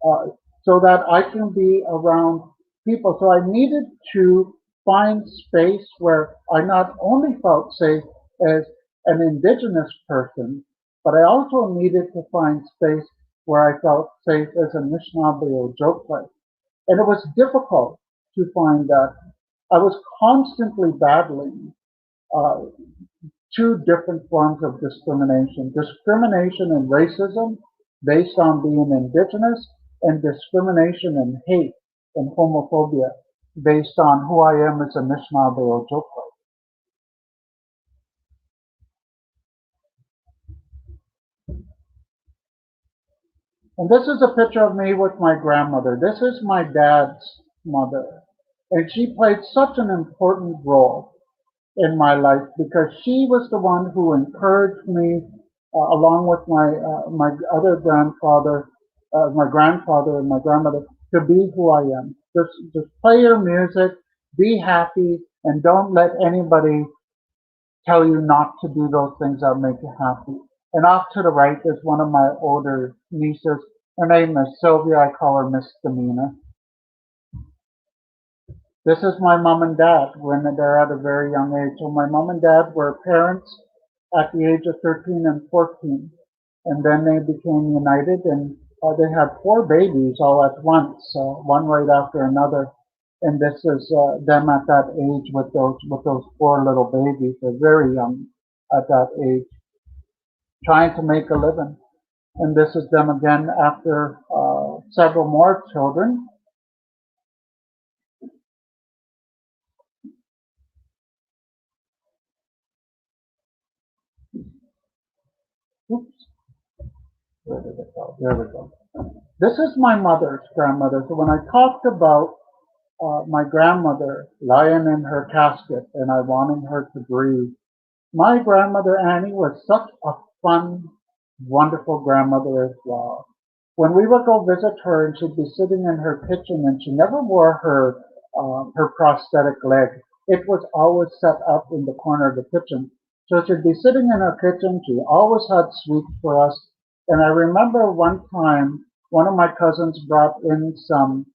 uh, so that I can be around people. So I needed to find space where I not only felt safe as an indigenous person, but I also needed to find space where I felt safe as a Anishinaabe or Ojibwe. And it was difficult to find that. I was constantly battling uh, two different forms of discrimination. Discrimination and racism based on being indigenous, and discrimination and hate and homophobia based on who I am as a Anishinaabe or Ojibwe. And this is a picture of me with my grandmother. This is my dad's mother. And she played such an important role in my life because she was the one who encouraged me, along with my other grandfather, my grandfather and my grandmother, to be who I am. Just play your music, be happy, and don't let anybody tell you not to do those things that make you happy. And off to the right is one of my older nieces. Her name is Sylvia. I call her Misdemeanor. This is my mom and dad when they're at a very young age. So my mom and dad were parents at the age of 13 and 14. And then they became united and they had 4 babies all at once, one right after another. And this is them at that age with those 4 little babies. They're very young at that age. trying to make a living. And this is them again after several more children. Oops, where did it go? There we go. This is my mother's grandmother. So when I talked about my grandmother lying in her casket and I wanting her to breathe, my grandmother Annie was such a fun, wonderful grandmother as well. When we would go visit her and she'd be sitting in her kitchen and she never wore her prosthetic leg. It was always set up in the corner of the kitchen. So she'd be sitting in her kitchen. She always had sweets for us. And I remember one time one of my cousins brought in some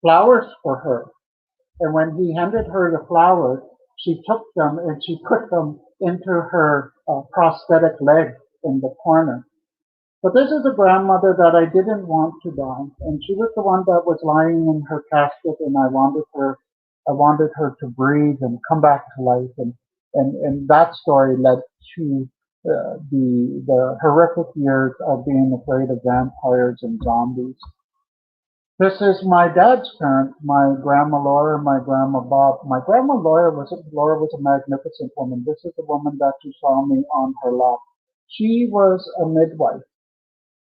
flowers for her. And when he handed her the flowers, she took them and she put them into her prosthetic leg in the corner. But this is a grandmother that I didn't want to die, and she was the one that was lying in her casket, and I wanted her to breathe and come back to life, and that story led to the horrific years of being afraid of vampires and zombies. This is my dad's parents, my grandma Laura and my grandma Bob. My grandma Laura was a magnificent woman. This is the woman that you saw me on her lap. She was a midwife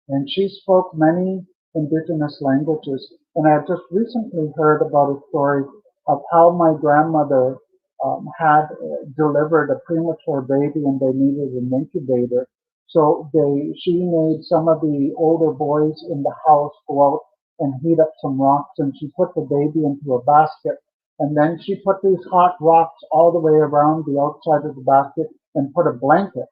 and she spoke many indigenous languages. And I just recently heard about a story of how my grandmother had delivered a premature baby and they needed an incubator. So she made some of the older boys in the house go out and heat up some rocks and she put the baby into a basket. And then she put these hot rocks all the way around the outside of the basket and put a blanket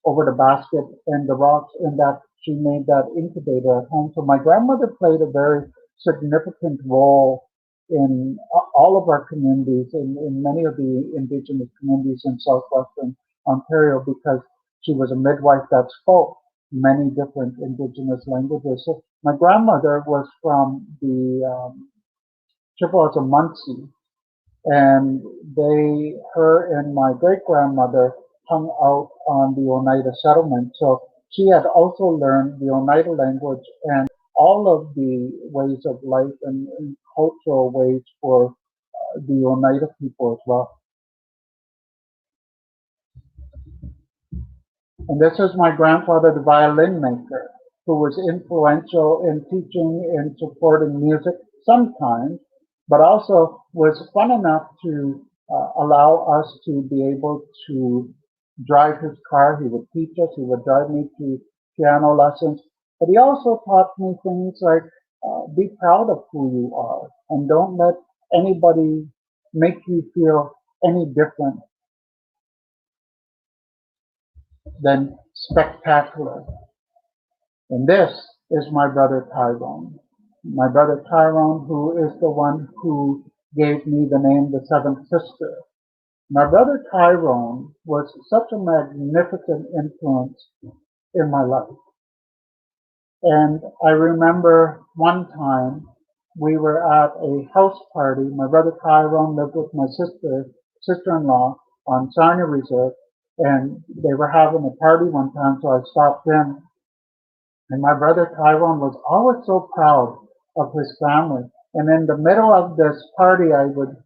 over the basket and the rocks in that she made that incubator at home. So my grandmother played a very significant role in all of our communities, in many of the indigenous communities in southwestern Ontario, because she was a midwife that spoke many different indigenous languages. So my grandmother was from the Chippewas of Muncie, and her and my great grandmother hung out on the Oneida settlement. So she had also learned the Oneida language and all of the ways of life and cultural ways for the Oneida people as well. And this is my grandfather, the violin maker, who was influential in teaching and supporting music sometimes, but also was fun enough to allow us to be able to drive his car. He would teach us, he would drive me to piano lessons, but he also taught me things like be proud of who you are and don't let anybody make you feel any different than spectacular. And this is my brother Tyrone. My brother Tyrone, who is the one who gave me the name the Seventh Sister. My brother Tyrone was such a magnificent influence in my life. And I remember one time we were at a house party. My brother Tyrone lived with my sister-in-law on Sarnia Reserve, and they were having a party one time, so I stopped in. And my brother Tyrone was always so proud of his family. And in the middle of this party, I would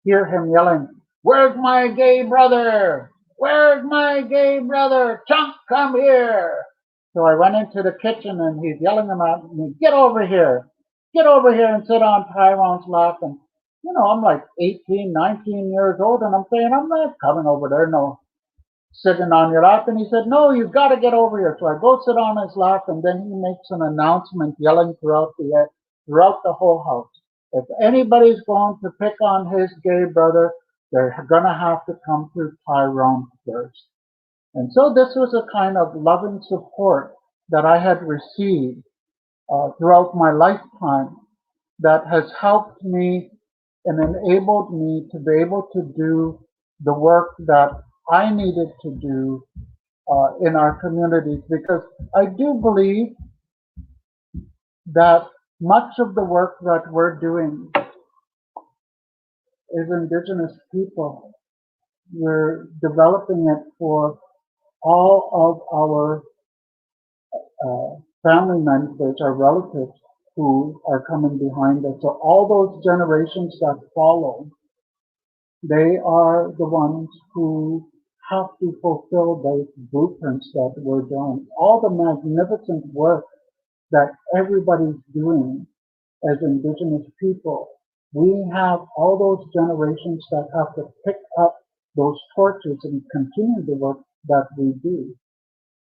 hear him yelling, "Where's my gay brother? Where's my gay brother? Chunk, come here." So I went into the kitchen and he's yelling at me, "Get over here. Get over here and sit on Tyrone's lap." And, I'm like 18, 19 years old and I'm saying, "I'm not coming over there, no, sitting on your lap." And he said, "No, you've got to get over here." So I go sit on his lap and then he makes an announcement yelling throughout the whole house. If anybody's going to pick on his gay brother, they're going to have to come through Tyrone first. And so this was a kind of loving support that I had received throughout my lifetime that has helped me and enabled me to be able to do the work that I needed to do in our communities, because I do believe that much of the work that we're doing is Indigenous people. We're developing it for all of our family members, our relatives who are coming behind us. So all those generations that follow, they are the ones who have to fulfill those blueprints that were done. All the magnificent work that everybody's doing as Indigenous people. We have all those generations that have to pick up those torches and continue the work that we do.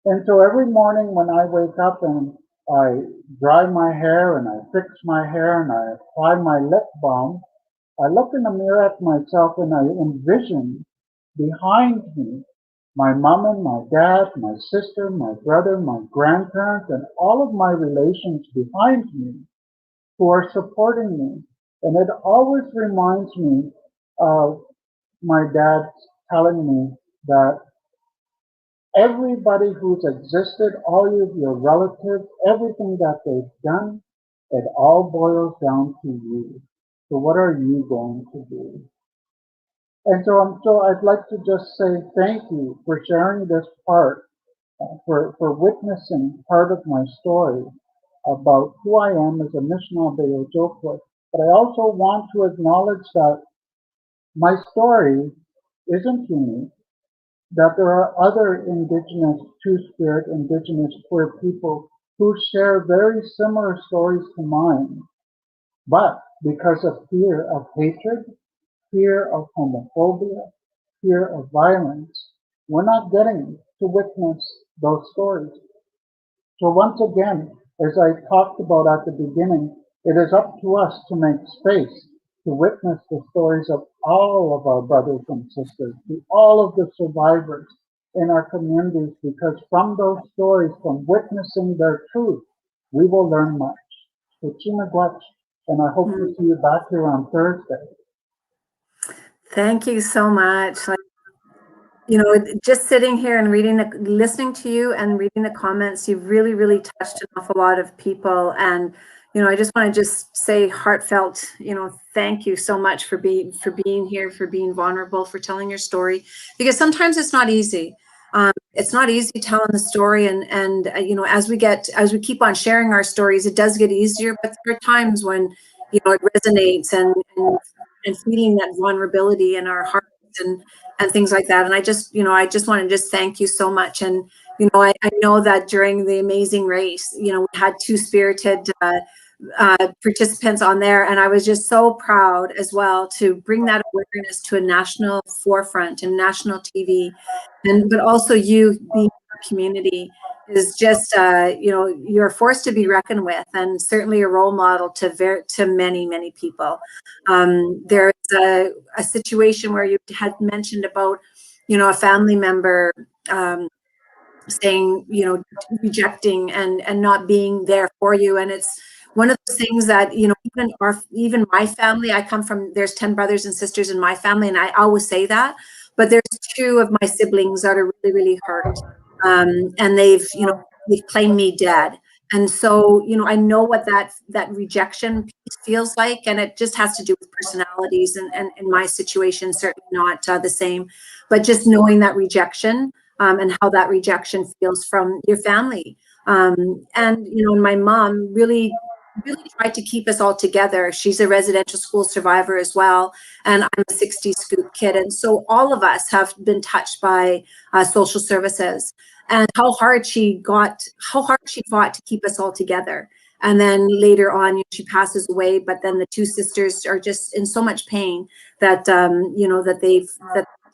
And so every morning when I wake up and I dry my hair and I fix my hair and I apply my lip balm, I look in the mirror at myself and I envision behind me my mom and my dad, my sister, my brother, my grandparents, and all of my relations behind me who are supporting me. And it always reminds me of my dad telling me that everybody who's existed, all of your relatives, everything that they've done, it all boils down to you. So what are you going to do? And so I'd like to just say thank you for sharing this part, for witnessing part of my story about who I am as a Anishinaabe Ojibwe. But I also want to acknowledge that my story isn't unique, that there are other Indigenous, Two-Spirit, Indigenous queer people who share very similar stories to mine. But because of fear of hatred, fear of homophobia, fear of violence, we're not getting to witness those stories. So once again, as I talked about at the beginning, it is up to us to make space to witness the stories of all of our brothers and sisters, to all of the survivors in our communities, because from those stories, from witnessing their truth, we will learn much. So Chimagwach, and I hope to see you back here on Thursday. Thank you so much. You know, just sitting here and listening to you and reading the comments, you've really, really touched an awful lot of people. And, you know, I just want to just say heartfelt, you know, thank you so much for being here, for being vulnerable, for telling your story, because sometimes it's not easy. It's not easy telling the story, and you know, as we keep on sharing our stories, it does get easier. But there are times when, you know, it resonates and feeling that vulnerability in our hearts and things like that. And I just want to just thank you so much. And, you know, I know that during the amazing race, you know, we had two spirited participants on there. And I was just so proud as well to bring that awareness to a national forefront and national TV. But also you being in our community is just, you know, you're a force to be reckoned with, and certainly a role model to many, many people. There's a situation where you had mentioned about, you know, a family member saying, you know, rejecting and not being there for you. And it's one of those things that, you know, even my family, there's 10 brothers and sisters in my family, and I always say that, but there's 2 of my siblings that are really, really hurt. And they've claimed me dead. And so, you know, I know what that rejection piece feels like, and it just has to do with personalities, and in my situation, certainly not the same, but just knowing that rejection, and how that rejection feels from your family. And, you know, my mom really tried to keep us all together. She's a residential school survivor as well, and I'm a 60 scoop kid. And so all of us have been touched by social services, and how hard she fought to keep us all together. And then later on, you know, she passes away, but then the 2 sisters are just in so much pain that, you know, that they've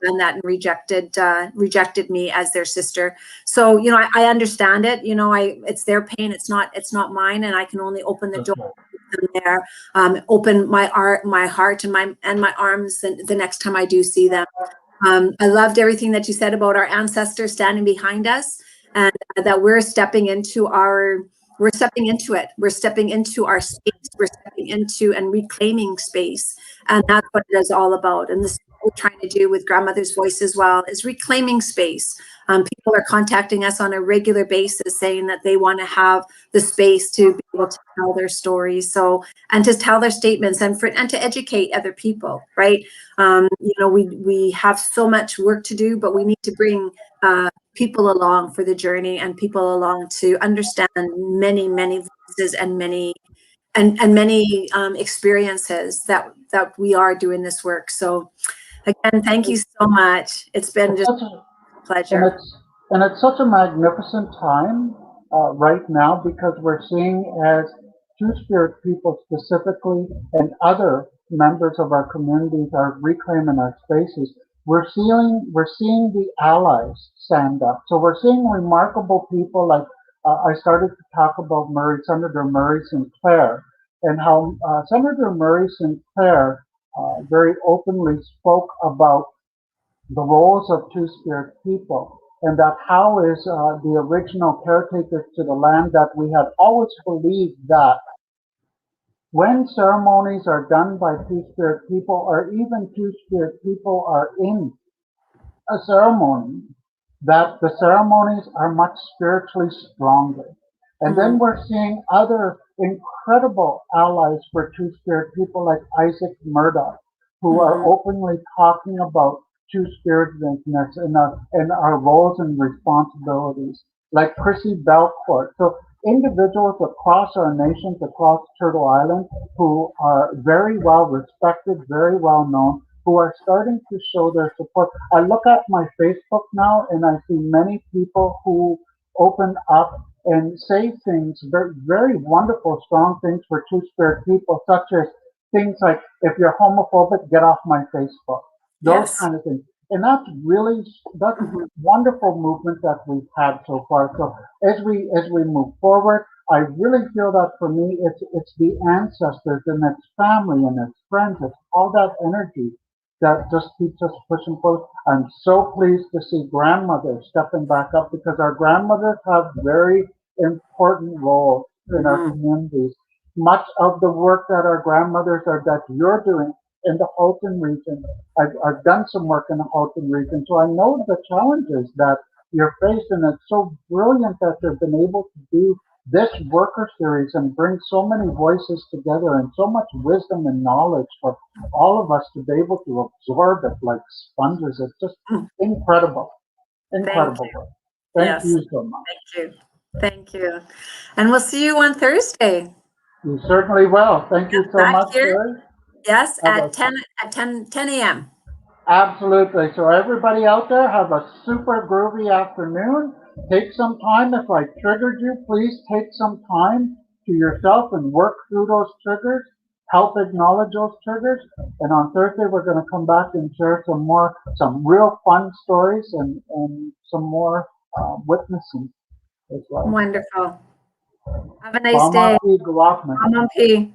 done that and rejected me as their sister. So, you know, I understand it. You know, it's their pain. It's not mine, and I can only open the door there, open my heart and my arms the next time I do see them. I loved everything that you said about our ancestors standing behind us, and that we're stepping into it. We're stepping into our space. We're stepping into and reclaiming space. And that's what it is all about. And this is what we're trying to do with Grandmother's Voice as well, is reclaiming space. People are contacting us on a regular basis saying that they want to have the space to be able to tell their stories. So, and to tell their statements and to educate other people, right? You know, we have so much work to do, but we need to bring people along for the journey and people along to understand many, many voices and many experiences that we are doing this work. So again, thank you so much. It's been It's just such a, a pleasure. and it's such a magnificent time right now because we're seeing as Two-Spirit people specifically and other members of our communities are reclaiming our spaces. We're seeing the allies stand up. So we're seeing remarkable people like I started to talk about Senator Murray Sinclair, and how Senator Murray Sinclair very openly spoke about the roles of Two-Spirit people, and that how is the original caretakers to the land, that we had always believed that when ceremonies are done by Two-Spirit people, or even Two-Spirit people are in a ceremony, that the ceremonies are much spiritually stronger. And then Mhm. we're seeing other incredible allies for Two-Spirit people like Isaac Murdoch, who are Mhm. openly talking about Two-Spiritedness and our roles and responsibilities, like Chrissy Belcourt. So individuals across our nations, across Turtle Island, who are very well respected, very well known, who are starting to show their support. I look at my Facebook now and I see many people who open up and say things, very, very wonderful, strong things for Two-Spirit people, such as things like, if you're homophobic, get off my Facebook. Those Yes. kind of things. And that's Mhm. wonderful movement that we've had so far. So as we move forward, I really feel that for me, it's the ancestors and it's family and it's friends, it's all that energy that just keeps us pushing forward. I'm so pleased to see grandmothers stepping back up, because our grandmothers have very important roles in our Mhm. communities. Much of the work that our grandmothers are that you're doing in the Halton region, I've done some work in the Halton region, so I know the challenges that you're facing. It's so brilliant that you've been able to do this worker series and bring so many voices together and so much wisdom and knowledge for all of us to be able to absorb it like sponges. It's just Mm. incredible, Thank incredible you. work. Thank Yes. you so much. Thank you. Thank you. And we'll see you on Thursday. You certainly will. Thank you so Back much, here. Sherry. Yes, Have a at 10 a.m. Absolutely. So everybody out there, have a super groovy afternoon. Take some time. If I triggered you, please take some time to yourself and work through those triggers. Help acknowledge those triggers. And on Thursday, we're going to come back and share some real fun stories and some more witnessing as well. Wonderful. Have a nice day. Bamapi Gawakman. Mama P.